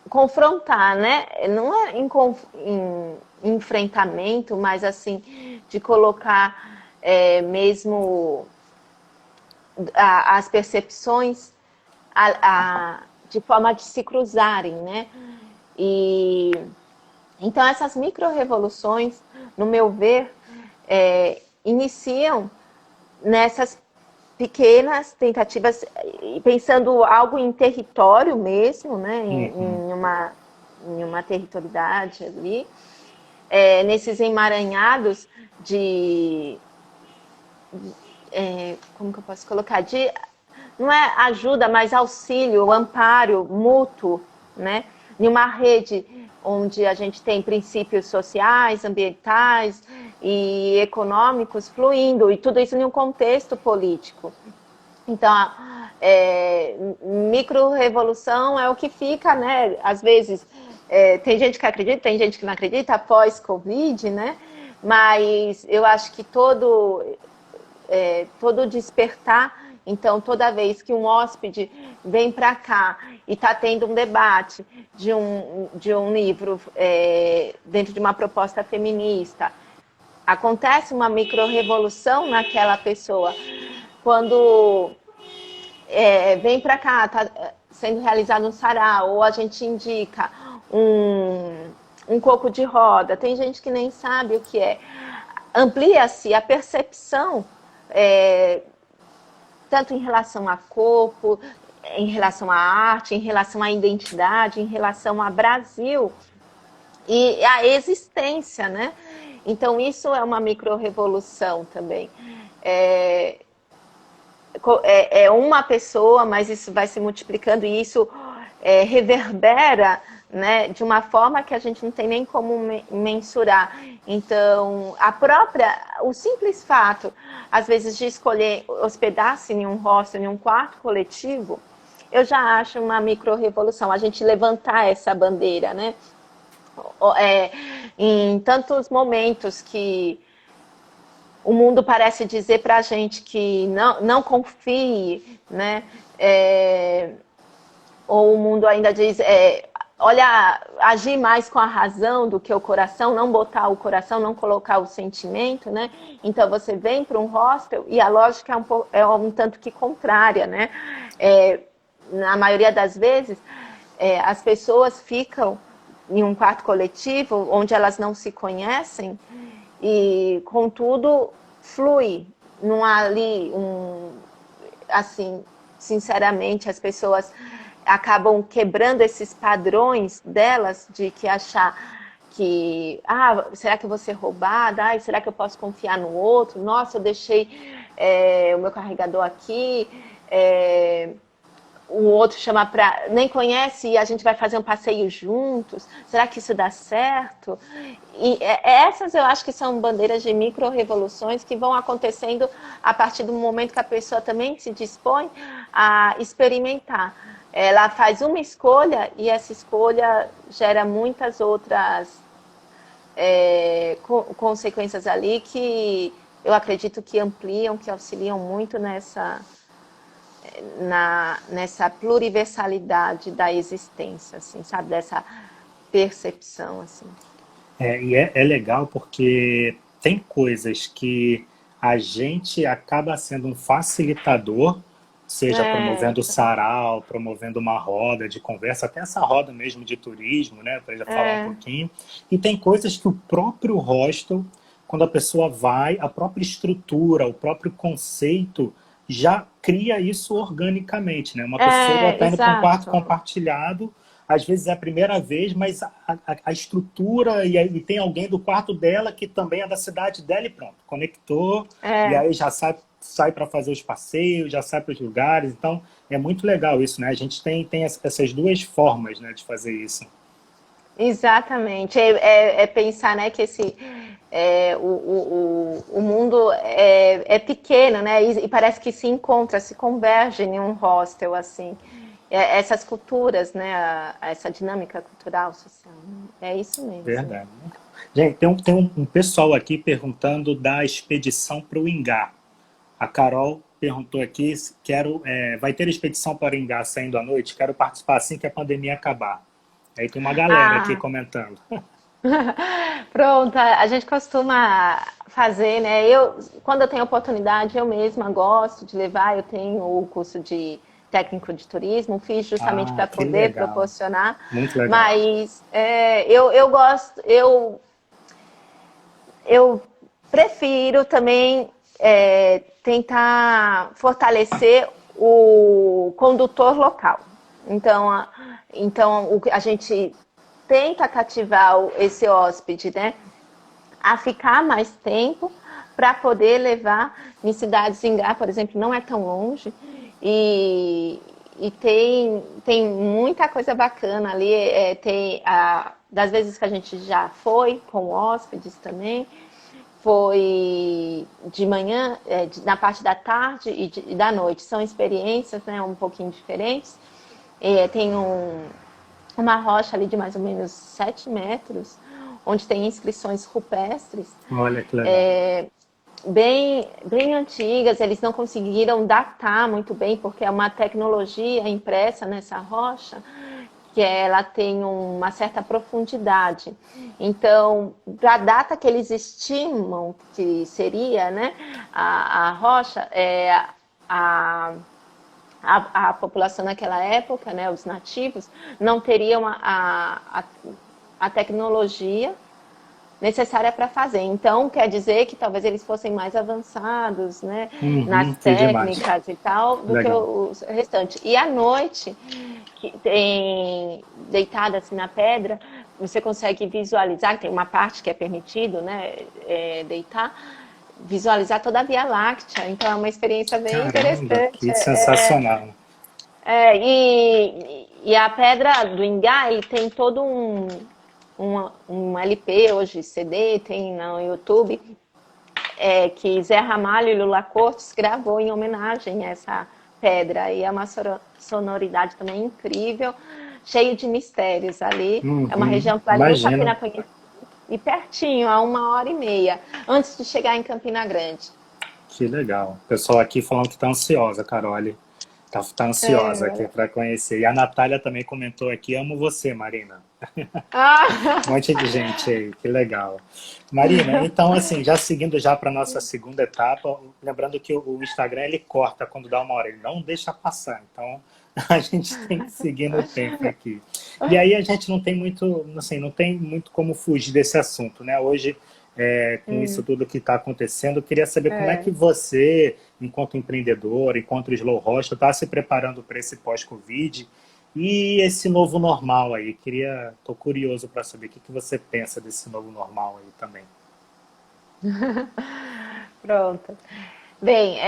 B: confrontar, né? Não é em enfrentamento, mas assim, de colocar mesmo as percepções de forma de se cruzarem, né? E então essas micro-revoluções, no meu ver, iniciam nessas pequenas tentativas, pensando algo em território mesmo, né? Em uma territorialidade ali, nesses emaranhados como que eu posso colocar? Não é ajuda, mas auxílio, amparo mútuo, né? Em uma rede onde a gente tem princípios sociais, ambientais e econômicos fluindo, e tudo isso em um contexto político. Então, micro-revolução é o que fica, né? Às vezes, tem gente que acredita, tem gente que não acredita, após Covid, né? Mas eu acho que todo despertar, então, toda vez que um hóspede vem para cá e está tendo um debate de um livro dentro de uma proposta feminista, acontece uma micro-revolução naquela pessoa. Quando vem para cá, está sendo realizado um sarau, ou a gente indica um coco de roda, tem gente que nem sabe o que é. Amplia-se a percepção, tanto em relação a corpo, em relação à arte, em relação à identidade, em relação ao Brasil e à existência, né? Então, isso é uma micro-revolução também. É uma pessoa, mas isso vai se multiplicando e isso reverbera, né, de uma forma que a gente não tem nem como mensurar. Então, o simples fato, às vezes, de escolher hospedar-se em um hostel, em um quarto coletivo, eu já acho uma micro-revolução. A gente levantar essa bandeira, né? Em tantos momentos que o mundo parece dizer para a gente que não confie, né? Ou o mundo ainda diz, olha, agir mais com a razão do que o coração, não botar o coração, não colocar o sentimento, né? Então você vem para um hostel e a lógica é um tanto que contrária, né? Na maioria das vezes, as pessoas ficam em um quarto coletivo onde elas não se conhecem e, contudo, flui. Não há ali assim, sinceramente, as pessoas acabam quebrando esses padrões delas de que achar que, será que eu vou ser roubada? Será que eu posso confiar no outro? Nossa, eu deixei o meu carregador aqui, o outro chama para... nem conhece e a gente vai fazer um passeio juntos. Será que isso dá certo? E essas eu acho que são bandeiras de micro-revoluções que vão acontecendo a partir do momento que a pessoa também se dispõe a experimentar. Ela faz uma escolha e essa escolha gera muitas outras consequências ali que eu acredito que ampliam, que auxiliam muito nessa pluriversalidade da existência, assim, sabe? Dessa percepção, assim.
A: E é legal porque tem coisas que a gente acaba sendo um facilitador, seja promovendo sarau, promovendo uma roda de conversa, até essa roda mesmo de turismo, né, para já falar um pouquinho. E tem coisas que o próprio hostel, quando a pessoa vai, a própria estrutura, o próprio conceito já cria isso organicamente, né? Uma pessoa está indo para um quarto compartilhado, às vezes é a primeira vez, mas a estrutura, e tem alguém do quarto dela que também é da cidade dela e pronto, conectou, e aí já sai para fazer os passeios, já sai para os lugares, então é muito legal isso, né? A gente tem essas duas formas, né, de fazer isso.
B: Exatamente, pensar, né, que o mundo é pequeno, né, e parece que se encontra, se converge em um hostel, assim. Essas culturas, né, essa dinâmica cultural, social, né? É isso mesmo.
A: Verdade. Gente, tem um pessoal aqui perguntando da expedição para o Ingá. A Carol perguntou aqui, vai ter expedição para o Ingá saindo à noite? Quero participar assim que a pandemia acabar. Aí tem uma galera aqui comentando.
B: Pronto, a gente costuma fazer, né? Quando eu tenho oportunidade, eu mesma gosto de levar, eu tenho o curso de técnico de turismo, fiz justamente para poder proporcionar.
A: Muito legal.
B: Mas eu gosto, eu prefiro também tentar fortalecer o condutor local. Então a gente tenta cativar esse hóspede, né, a ficar mais tempo para poder levar em cidades em Ingá, por exemplo, não é tão longe. E tem muita coisa bacana ali, das vezes que a gente já foi com hóspedes também, foi de manhã, na parte da tarde e da noite. São experiências, né, um pouquinho diferentes. Tem uma rocha ali de mais ou menos 7 metros, onde tem inscrições rupestres.
A: Olha que legal.
B: Bem antigas, eles não conseguiram datar muito bem, porque é uma tecnologia impressa nessa rocha, que ela tem uma certa profundidade. Então, para a data que eles estimam que seria, né, a rocha, a população naquela época, né, os nativos, não teriam a tecnologia necessária para fazer. Então, quer dizer que talvez eles fossem mais avançados, né, nas
A: Que demais.
B: técnicas e tal, do que
A: Legal.
B: o restante. E à noite, que tem, deitado assim na pedra, você consegue visualizar, tem uma parte que é permitido, né, deitar, visualizar toda a Via Láctea. Então, é uma experiência bem
A: Caramba,
B: interessante.
A: que sensacional.
B: E a Pedra do Ingá, ele tem todo um LP hoje, CD, tem no YouTube, que Zé Ramalho e Lula Cortes gravou em homenagem a essa pedra. E é uma sonoridade também incrível, cheio de mistérios ali. É uma região que vale muito a
A: Imagina.
B: pena conhecer. E pertinho, a 1h30, antes de chegar em Campina Grande.
A: Que legal. O pessoal aqui falando que tá ansiosa, Carole. Tá ansiosa aqui para conhecer. E a Natália também comentou aqui, amo você, Marina. Um monte de gente aí, que legal. Marina, então assim, já seguindo já para nossa segunda etapa, lembrando que o Instagram ele corta quando dá uma hora, ele não deixa passar. Então a gente tem que seguir no tempo aqui. E aí a gente não tem muito, assim, não tem muito como fugir desse assunto, né? Hoje, com isso tudo que está acontecendo, eu queria saber como é que você, enquanto empreendedor, enquanto Slow Rocha, está se preparando para esse pós-Covid e esse novo normal aí. Tô curioso para saber o que você pensa desse novo normal aí também.
B: Pronto. Bem,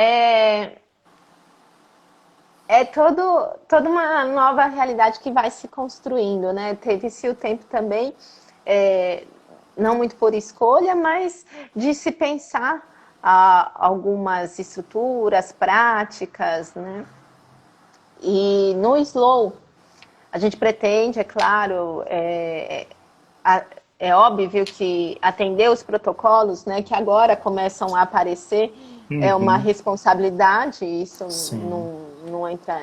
B: toda uma nova realidade que vai se construindo, né? Teve-se o tempo também, não muito por escolha, mas de se pensar algumas estruturas, práticas, né? E no Slow, a gente pretende, é claro, é óbvio que atender os protocolos, né, que agora começam a aparecer, é uma responsabilidade, isso não entra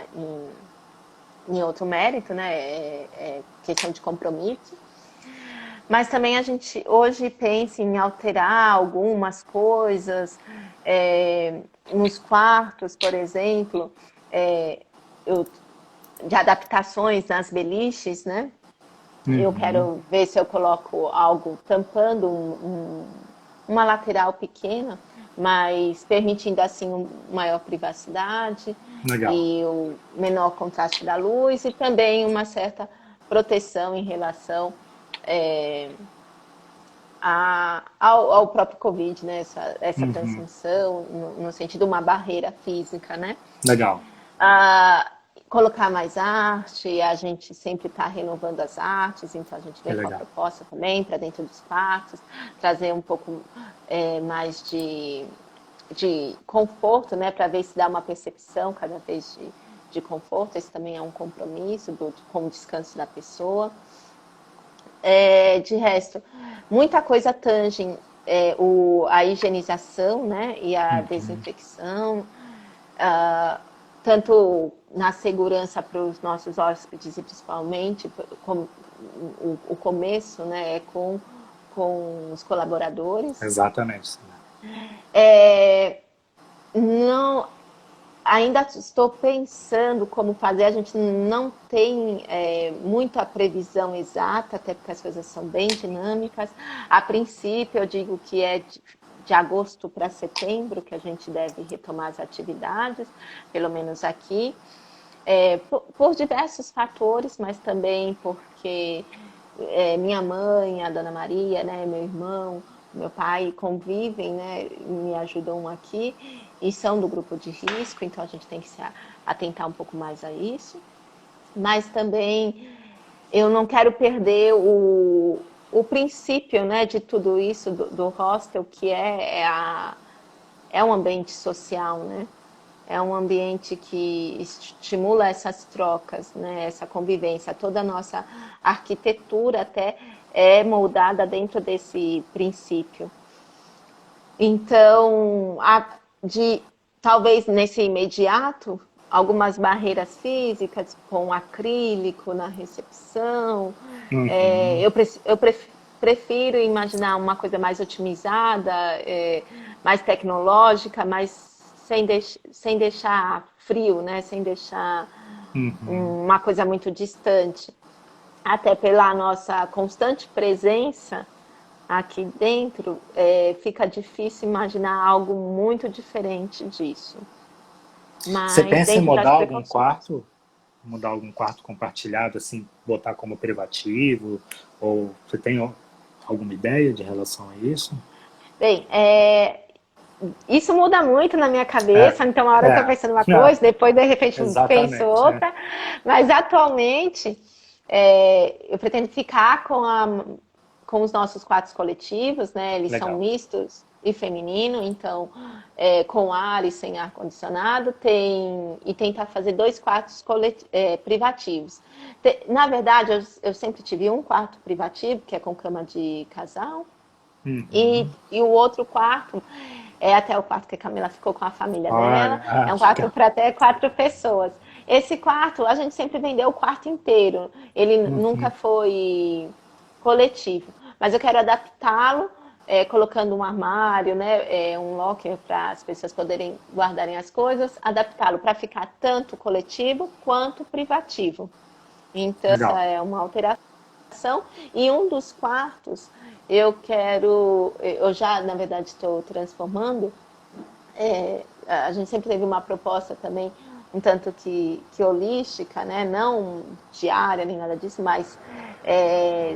B: em outro mérito, né, é questão de compromisso. Mas também a gente hoje pensa em alterar algumas coisas, nos quartos, por exemplo, de adaptações nas beliches, né? Eu quero ver se eu coloco algo tampando uma lateral pequena, mas permitindo assim maior privacidade.
A: Legal.
B: E o menor contraste da luz e também uma certa proteção em relação ao próprio Covid, né? Essa transmissão, no sentido de uma barreira física, né?
A: Legal.
B: Colocar mais arte, a gente sempre está renovando as artes, então a gente vem com a proposta também para dentro dos quartos, trazer um pouco mais de conforto, né, para ver se dá uma percepção cada vez de conforto. Esse também é um compromisso com o descanso da pessoa. De resto, muita coisa tange a higienização, né, e a desinfecção, tanto na segurança para os nossos hóspedes e principalmente o começo, né, com os colaboradores.
A: Exatamente.
B: Não, ainda estou pensando como fazer, a gente não tem muito a previsão exata, até porque as coisas são bem dinâmicas. A princípio, eu digo que é de agosto para setembro que a gente deve retomar as atividades, pelo menos aqui, por diversos fatores, mas também porque minha mãe, a Dona Maria, né, meu irmão, meu pai convivem, né, me ajudam aqui e são do grupo de risco, então a gente tem que se atentar um pouco mais a isso. Mas também eu não quero perder o princípio, né, de tudo isso do hostel, que é um ambiente social, né? É um ambiente que estimula essas trocas, né? Essa convivência. Toda a nossa arquitetura até é moldada dentro desse princípio. Então, talvez nesse imediato, algumas barreiras físicas, com acrílico na recepção.
A: Uhum.
B: Eu prefiro imaginar uma coisa mais otimizada, mais tecnológica, mas sem deixar frio, né? Sem deixar
A: Uhum.
B: uma coisa muito distante. Até pela nossa constante presença aqui dentro, fica difícil imaginar algo muito diferente disso.
A: Você
B: Mas
A: pensa em
B: dentro das
A: mudar algum
B: precauções.
A: quarto? Mudar algum quarto compartilhado, assim, botar como privativo? Ou você tem alguma ideia de relação a isso?
B: Bem, isso muda muito na minha
A: É,
B: cabeça, então a hora eu estou
A: é,
B: pensando uma
A: não,
B: coisa, depois de repente penso
A: exatamente. É.
B: outra, mas atualmente eu pretendo ficar com os nossos quartos coletivos, né? Eles são
A: Legal.
B: mistos e feminino, então com ar e sem ar condicionado, e tentar fazer 2 quartos privativos. Na verdade, eu sempre tive um quarto privativo, que é com cama de casal,
A: Uhum.
B: e o outro quarto é até o quarto que a Camila ficou com a família dela.
A: Olha,
B: É um
A: que
B: quarto
A: legal.
B: para até 4 pessoas. Esse quarto, a gente sempre vendeu o quarto inteiro. Ele nunca
A: Uhum.
B: foi coletivo. Mas eu quero adaptá-lo, colocando um armário, né, um locker para as pessoas poderem guardarem as coisas, adaptá-lo para ficar tanto coletivo quanto privativo. Então, essa
A: Legal.
B: é uma alteração. E um dos quartos eu já, na verdade, estou transformando. A gente sempre teve uma proposta também, um tanto que holística, né? Não diária nem nada disso, mas é,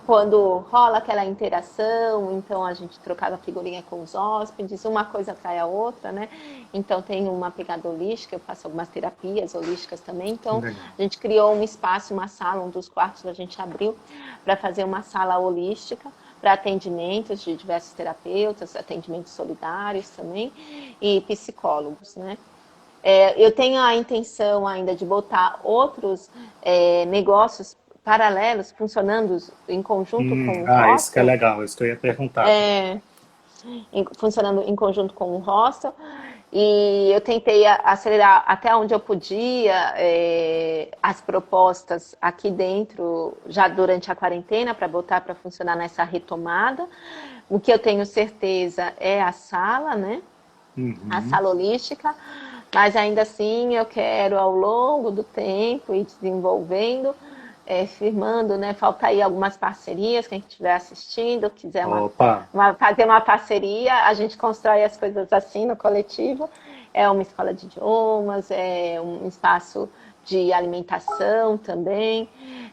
B: quando rola aquela interação, então a gente trocava figurinha com os hóspedes, uma coisa atrai a outra, né? Então tem uma pegada holística, eu faço algumas terapias holísticas também, então
A: Legal.
B: a gente criou um espaço, uma sala, um dos quartos a gente abriu para fazer uma sala holística para atendimentos de diversos terapeutas, atendimentos solidários também e psicólogos, né? Eu tenho a intenção ainda de botar outros negócios paralelos funcionando em conjunto com o
A: Isso que é
B: hostel,
A: legal, isso que eu ia perguntar também.
B: funcionando em conjunto com o hostel. E eu tentei acelerar até onde eu podia as propostas aqui dentro, já durante a quarentena, para botar para funcionar nessa retomada. O que eu tenho certeza é a sala, né? A
A: Uhum.
B: sala holística, mas ainda assim eu quero, ao longo do tempo, ir desenvolvendo, firmando, né? Falta aí algumas parcerias, quem estiver assistindo, quiser
A: Opa,
B: fazer uma parceria, a gente constrói as coisas assim no coletivo. É uma escola de idiomas, é um espaço de alimentação também.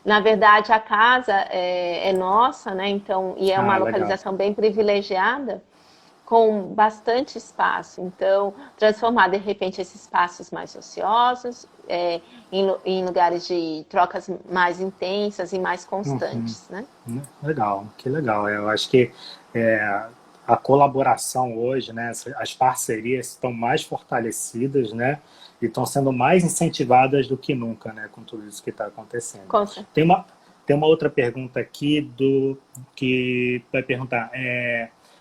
B: Na verdade, a casa é nossa, né? Então, e é uma
A: legal.
B: localização bem privilegiada, com bastante espaço. Então, transformar de repente esses espaços mais ociosos em lugares de trocas mais intensas e mais
A: Uhum.
B: constantes, né?
A: Legal, que legal. Eu acho que é, a colaboração hoje, né, as parcerias estão mais fortalecidas, né, e estão sendo mais incentivadas do que nunca, né, com tudo isso que está acontecendo.
B: Com certeza.
A: Tem uma, tem uma outra pergunta aqui que vai perguntar,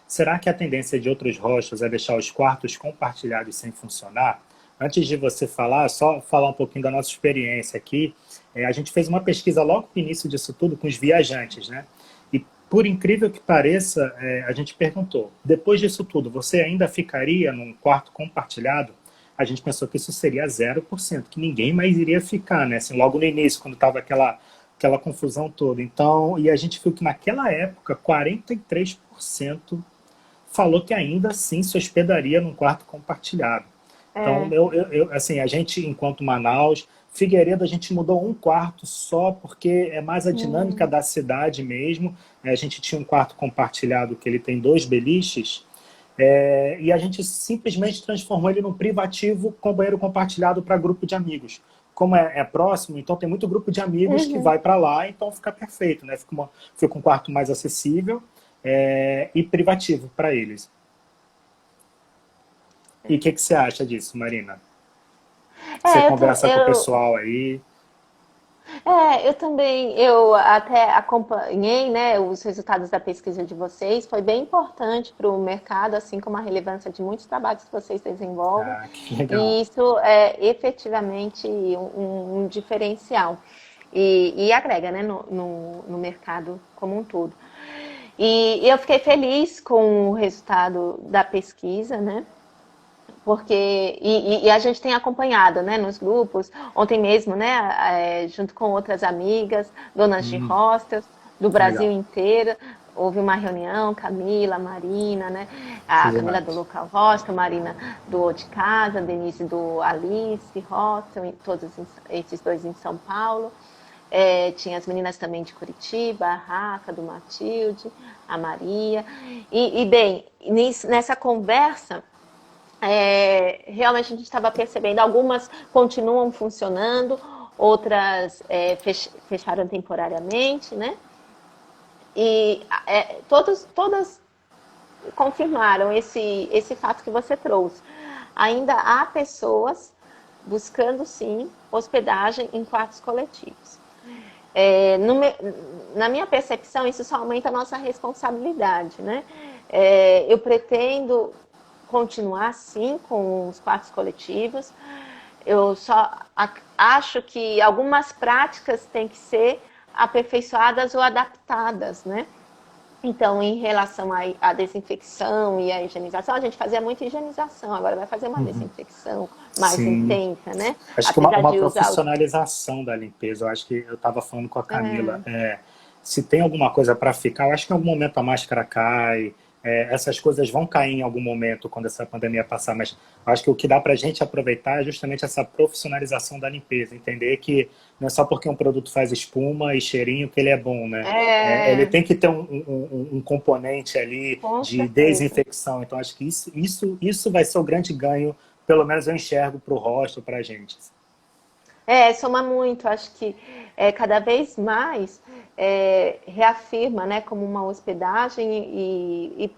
A: será que a tendência de outros hostels é deixar os quartos compartilhados sem funcionar? Antes de você falar, só falar um pouquinho da nossa experiência aqui. A gente fez uma pesquisa logo no início disso tudo com os viajantes, né? E por incrível que pareça, a gente perguntou: depois disso tudo, você ainda ficaria num quarto compartilhado? A gente pensou que isso seria 0%, que ninguém mais iria ficar, né? Assim, logo no início, quando estava aquela confusão toda. Então, e a gente viu que naquela época, 43% falou que ainda assim se hospedaria num quarto compartilhado. Então,
B: É.
A: assim, a gente, enquanto Manaus, Figueiredo, a gente mudou um quarto só, porque é mais a dinâmica da cidade mesmo. A gente tinha um quarto compartilhado que ele tem 2 beliches, e a gente simplesmente transformou ele num privativo com banheiro compartilhado para grupo de amigos. como é próximo, então tem muito grupo de amigos que vai para lá, então fica perfeito, né? Fica um quarto mais acessível e privativo para eles. E o que você acha disso, Marina? Você
B: É,
A: conversa com o pessoal aí?
B: eu também, eu até acompanhei, né, os resultados da pesquisa de vocês, foi bem importante para o mercado, assim como a relevância de muitos trabalhos que vocês desenvolvem,
A: Ah, que legal.
B: e isso é efetivamente um diferencial, e agrega, né, no mercado como um todo. E eu fiquei feliz com o resultado da pesquisa, né? Porque e a gente tem acompanhado, né, nos grupos, ontem mesmo, né, junto com outras amigas, donas de hostels do Brasil
A: Legal.
B: inteiro, houve uma reunião, Camila, Marina, né,
A: Que
B: a Camila do
A: demais.
B: Local Hostel, Marina do O de Casa, Denise do Alice Hostel, todos esses dois em São Paulo. Tinha as meninas também de Curitiba, a Rafa, do Matilde, a Maria. E bem, nessa conversa, realmente a gente estava percebendo, algumas continuam funcionando, outras fecharam temporariamente, né? E todas confirmaram esse fato que você trouxe. Ainda há pessoas buscando, sim, hospedagem em quartos coletivos. Na minha percepção, isso só aumenta a nossa responsabilidade, né? Eu pretendo continuar, sim, com os quartos coletivos. Eu só acho que algumas práticas têm que ser aperfeiçoadas ou adaptadas, né? Então, em relação à desinfecção e à higienização, a gente fazia muita higienização, agora vai fazer uma desinfecção mais
A: Sim.
B: intensa, né?
A: Acho que
B: Apesar
A: uma
B: de usar o...
A: profissionalização da limpeza. Eu acho que eu estava falando com a Camila. Se tem alguma coisa para ficar, eu acho que em algum momento a máscara cai. Essas coisas vão cair em algum momento quando essa pandemia passar, mas eu acho que o que dá para a gente aproveitar é justamente essa profissionalização da limpeza. Entender que não é só porque um produto faz espuma e cheirinho que ele é bom, né? Ele tem que ter um componente ali
B: Com
A: de
B: certeza.
A: desinfecção. Então, acho que isso vai ser o grande ganho, pelo menos eu enxergo para o hostel, para a gente.
B: Soma muito. Acho que cada vez mais reafirma, né, como uma hospedagem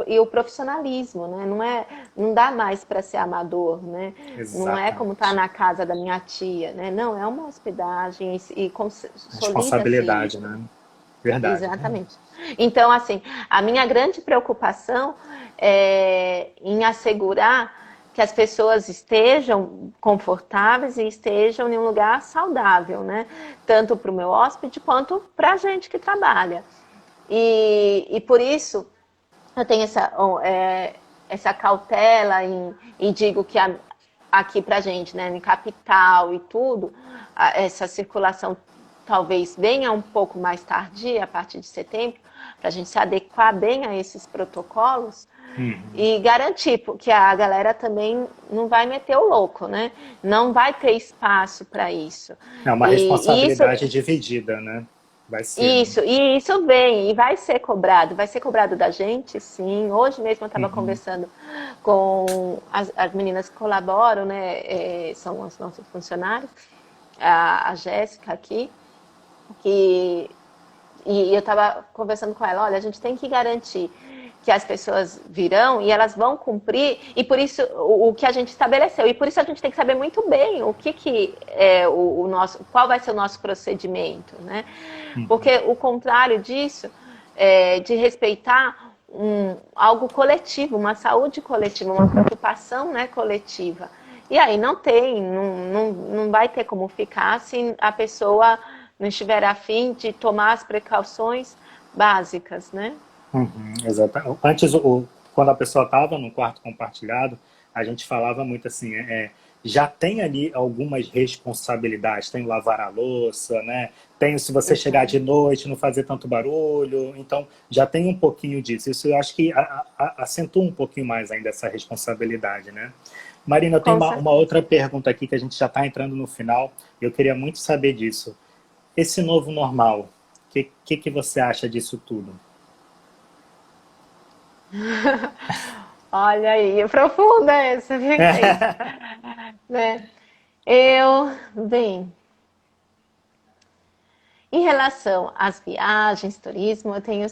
B: e o profissionalismo, né? Não dá mais para ser amador, né? Não é como estar
A: Exatamente.
B: na casa da minha tia, né? Não, é uma hospedagem e consolida-se
A: Responsabilidade,
B: isso.
A: né? Verdade.
B: Exatamente. Então, assim, a minha grande preocupação é em assegurar que as pessoas estejam confortáveis e estejam em um lugar saudável, né? Tanto para o meu hóspede quanto para a gente que trabalha. E por isso eu tenho essa cautela e digo que aqui para a gente, né, em capital e tudo, essa circulação talvez venha um pouco mais tardia, a partir de setembro, para a gente se adequar bem a esses protocolos e garantir que a galera também não vai meter o louco, né? Não vai ter espaço para isso.
A: É uma
B: E isso
A: responsabilidade dividida, né? Vai ser, né?
B: isso vem e vai ser cobrado da gente, sim. Hoje mesmo eu estava conversando com as meninas que colaboram, né? São os nossos funcionários, a Jéssica aqui, que e eu estava conversando com ela, olha, a gente tem que garantir que as pessoas virão e elas vão cumprir, e por isso o que a gente estabeleceu, e por isso a gente tem que saber muito bem o que é o nosso, qual vai ser o nosso procedimento, né? Porque o contrário disso é de respeitar algo coletivo, uma saúde coletiva, uma preocupação, né, coletiva. E aí não vai ter como ficar se a pessoa não estiver a fim de tomar as precauções básicas, né?
A: Exatamente. Antes, quando a pessoa estava no quarto compartilhado, a gente falava muito assim, já tem ali algumas responsabilidades, tem o lavar a louça, né? Tem se você chegar de
B: Exato.
A: noite, não fazer tanto barulho, então já tem um pouquinho disso. Isso eu acho que acentua um pouquinho mais ainda essa responsabilidade, né? Marina, eu tenho
B: Com
A: uma
B: certeza.
A: outra pergunta aqui que a gente já está entrando no final. Eu queria muito saber disso. Esse novo normal, que você acha disso tudo?
B: Olha aí, é profunda essa, fiquei, né? Bem, Em relação às viagens, turismo, eu tenho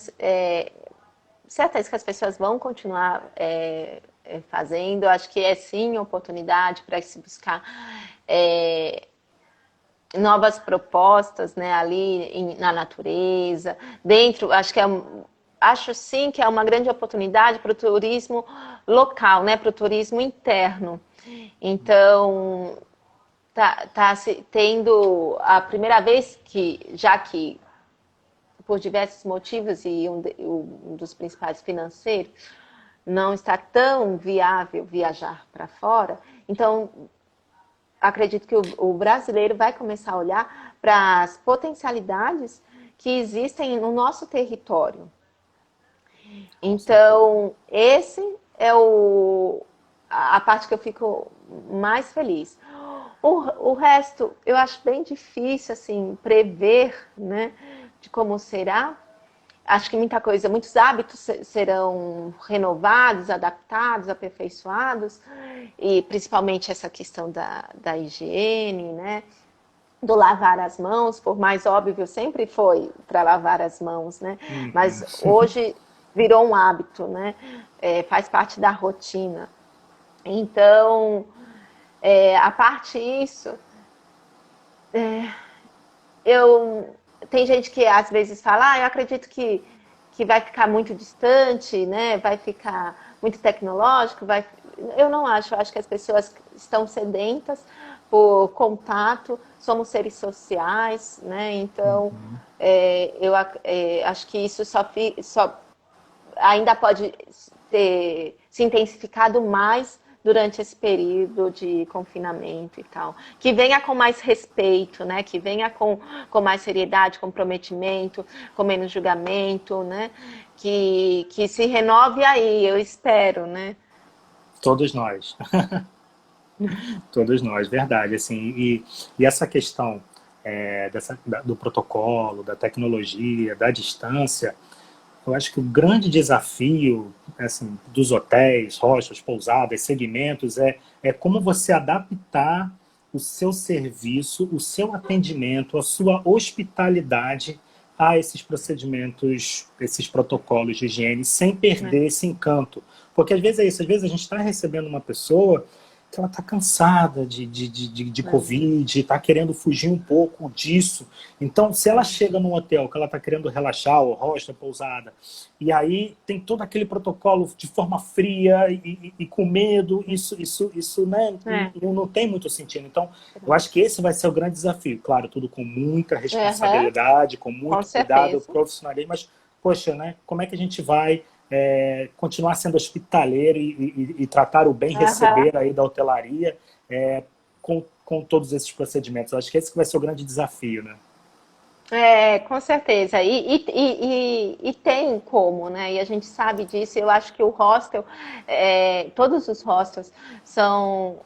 B: certeza que as pessoas vão continuar fazendo. Eu acho que é sim oportunidade para se buscar novas propostas, né, ali na natureza, dentro, acho sim que é uma grande oportunidade para o turismo local, né, para o turismo interno. Então, tá se tendo a primeira vez já que por diversos motivos e um dos principais financeiros, não está tão viável viajar para fora, então acredito que o brasileiro vai começar a olhar para as potencialidades que existem no nosso território. Então, esse é a parte que eu fico mais feliz. O resto, eu acho bem difícil, assim, prever, né, de como será. Acho que muitos hábitos serão renovados, adaptados, aperfeiçoados, e principalmente essa questão da higiene, né? Do lavar as mãos, por mais óbvio sempre foi para lavar as mãos, né? Mas hoje virou um hábito, né? Faz parte da rotina. Então, a parte disso, tem gente que às vezes fala, eu acredito que vai ficar muito distante, né? Vai ficar muito tecnológico. Eu não acho, eu acho que as pessoas estão sedentas por contato, somos seres sociais, né? Então, eu acho que isso só ainda pode ter se intensificado mais durante esse período de confinamento e tal. Que venha com mais respeito, né? Que venha com mais seriedade, comprometimento, com menos julgamento, né? Que se renove aí, eu espero, né?
A: Todos nós. Todos nós, verdade. Assim, e essa questão do protocolo, da tecnologia, da distância, eu acho que o grande desafio assim, dos hotéis, hostels, pousadas, segmentos é como você adaptar o seu serviço, o seu atendimento, a sua hospitalidade a esses procedimentos, esses protocolos de higiene, sem perder esse encanto. Porque às vezes é isso, às vezes a gente está recebendo uma pessoa que ela está cansada de Covid, está querendo fugir um pouco disso. Então, se ela chega num hotel que ela está querendo relaxar, ou hostel, pousada, e aí tem todo aquele protocolo de forma fria e com medo, isso né, não tem muito sentido. Então, eu acho que esse vai ser o grande desafio. Claro, tudo com muita responsabilidade, com muito cuidado, profissionalismo, mas, poxa, né, como é que a gente vai continuar sendo hospitaleiro e tratar o bem receber aí da hotelaria com todos esses procedimentos. Eu acho que esse que vai ser o grande desafio, né?
B: Com certeza. E tem como, né? E a gente sabe disso. Eu acho que o hostel, todos os hostels são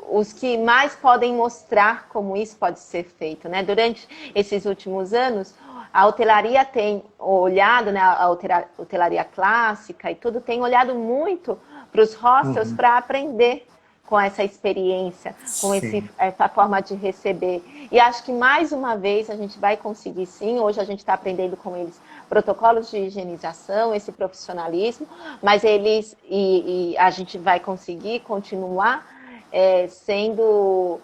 B: os que mais podem mostrar como isso pode ser feito, né? Durante esses últimos anos, a hotelaria tem olhado, né, a hotelaria clássica e tudo, tem olhado muito para os hostels para aprender com essa experiência, com essa forma de receber. E acho que mais uma vez a gente vai conseguir sim, hoje a gente está aprendendo com eles protocolos de higienização, esse profissionalismo, mas a gente vai conseguir continuar sendo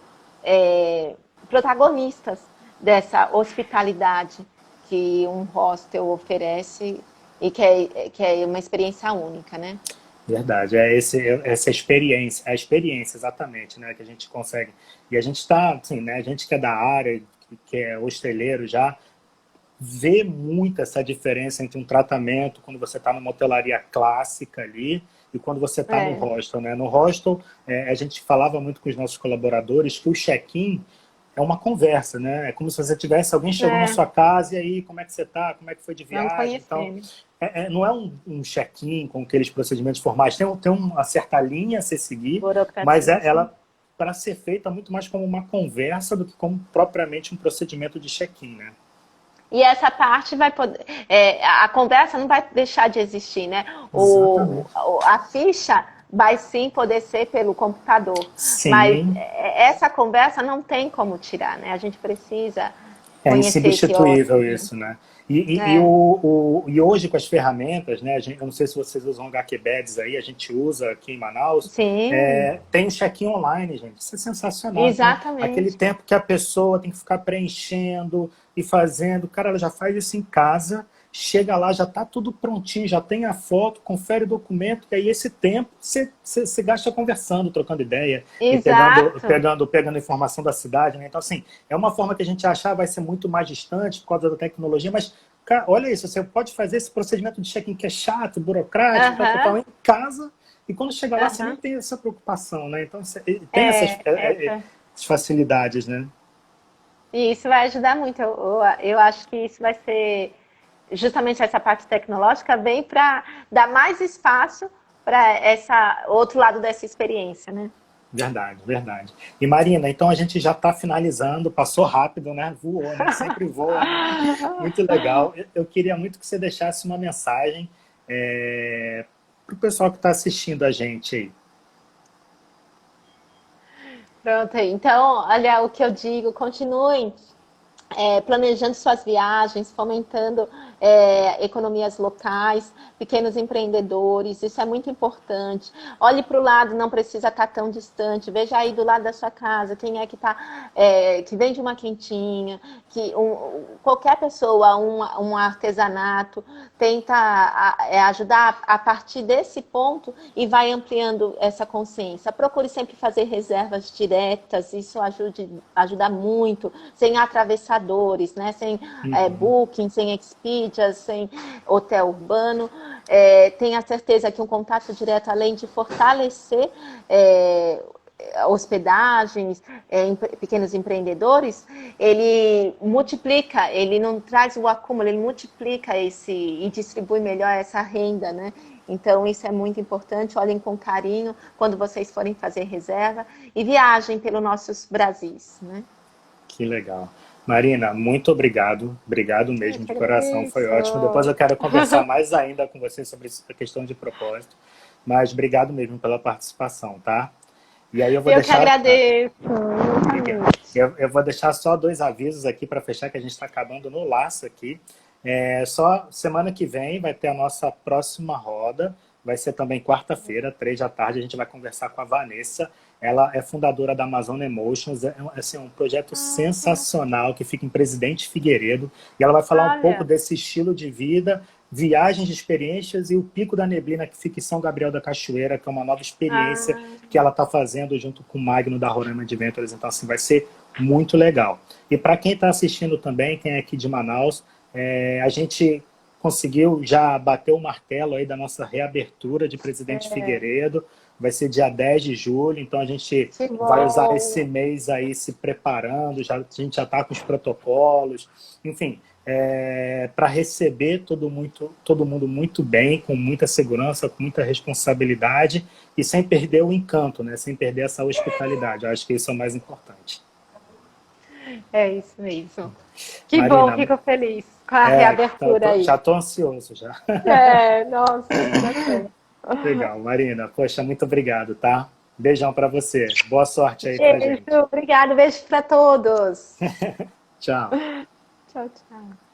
B: protagonistas dessa hospitalidade que um hostel oferece e que é uma experiência única, né?
A: Verdade, essa experiência, a experiência exatamente, né, que a gente consegue. E a gente está, assim, né, a gente que é da área, que é hosteleiro já, vê muito essa diferença entre um tratamento quando você está numa hotelaria clássica ali e quando você está no hostel, né? No hostel, a gente falava muito com os nossos colaboradores que o check-in é uma conversa, né? É como se você tivesse alguém chegou na sua casa e aí, como é que você tá? Como é que foi de viagem? Então, não é um check-in com aqueles procedimentos formais. Tem uma certa linha a se seguir, mas ela, para ser feita, muito mais como uma conversa do que como propriamente um procedimento de check-in, né?
B: E essa parte vai poder... a conversa não vai deixar de existir, né? A ficha vai sim poder ser pelo computador.
A: Sim.
B: Mas essa conversa não tem como tirar, né? A gente precisa
A: É
B: conhecer esse
A: insubstituível
B: órgão.
A: isso, né? E
B: É,
A: e hoje com as ferramentas, né? Eu não sei se vocês usam HQBads aí, a gente usa aqui em Manaus,
B: sim,
A: tem um check-in online, gente. Isso é sensacional. Então, aquele
B: exatamente.
A: tempo que a pessoa tem que ficar preenchendo e fazendo, cara, ela já faz isso em casa, chega lá, já está tudo prontinho, já tem a foto, confere o documento, e aí esse tempo você gasta conversando, trocando ideia e
B: Exato.
A: pegando informação da cidade, né? Então, assim, é uma forma que a gente achar vai ser muito mais distante por causa da tecnologia, mas, cara, olha isso, você pode fazer esse procedimento de check-in que é chato, burocrático, tal, tal,
B: Aham,
A: tal, em casa, e quando chega lá você nem
B: aham.
A: tem essa preocupação, né? Então, tem
B: É, essa.
A: essas facilidades, né?
B: E isso vai ajudar muito. Eu acho que isso vai ser justamente essa parte tecnológica vem para dar mais espaço para essa outro lado dessa experiência, né?
A: Verdade, verdade. E Marina, então a gente já está finalizando, passou rápido, né? Voou, né? Sempre voa, né? Muito legal. Eu queria muito que você deixasse uma mensagem para o pessoal que está assistindo a gente aí.
B: Pronto, então, olha o que eu digo, continuem planejando suas viagens, fomentando economias locais, pequenos empreendedores, isso é muito importante. Olhe para o lado, não precisa estar tão distante. Veja aí do lado da sua casa quem é que está, que vende uma quentinha, qualquer pessoa, um artesanato, tenta ajudar a partir desse ponto e vai ampliando essa consciência. Procure sempre fazer reservas diretas, isso ajuda muito, sem atravessadores, né? Sem
A: Uhum.
B: Booking, sem Expedia, sem hotel urbano. Tenha certeza que um contato direto, além de fortalecer hospedagens, pequenos empreendedores, ele multiplica, ele não traz o acúmulo, ele multiplica e distribui melhor essa renda, né? Então, isso é muito importante. Olhem com carinho quando vocês forem fazer reserva e viajem pelos nossos Brasis, né?
A: Que legal. Marina, muito obrigado. Obrigado
B: Eu
A: mesmo,
B: que
A: de coração. Foi
B: agradeço.
A: ótimo. Depois eu quero conversar mais ainda com você sobre a questão de propósito. Mas obrigado mesmo pela participação, tá? E aí eu vou
B: Eu que
A: deixar.
B: agradeço,
A: Obrigado.
B: exatamente.
A: Eu vou deixar só dois avisos aqui para fechar, que a gente está acabando no laço aqui. Só semana que vem vai ter a nossa próxima roda. Vai ser também quarta-feira, 3 da tarde. A gente vai conversar com a Vanessa. Ela é fundadora da Amazon Emotions. Assim, um projeto sensacional que fica em Presidente Figueiredo. E ela vai falar um pouco
B: Olha,
A: desse estilo de vida, viagens de experiências e o Pico da Neblina, que fica em São Gabriel da Cachoeira, que é uma nova experiência
B: ah,
A: que ela está fazendo junto com o Magno da Roraima Adventures. Então, assim, vai ser muito legal. E para quem está assistindo também, quem é aqui de Manaus, a gente conseguiu já bater o martelo aí da nossa reabertura de Presidente Figueiredo. Vai ser dia 10 de julho, então a gente
B: que
A: vai usar esse
B: bom.
A: mês aí se preparando, a gente já está com os protocolos, enfim, para receber todo mundo muito bem, com muita segurança, com muita responsabilidade e sem perder o encanto, né? Sem perder essa hospitalidade. Eu acho que isso é o mais importante.
B: É isso mesmo. Que bom,
A: Marina,
B: fico feliz com a reabertura
A: já
B: aí.
A: estou ansioso já.
B: Nossa, que bacana.
A: Legal, Marina. Poxa, muito obrigado, tá? Beijão para você. Boa sorte aí pra
B: Beijo,
A: gente.
B: obrigado, beijo para todos.
A: Tchau.
B: Tchau, tchau.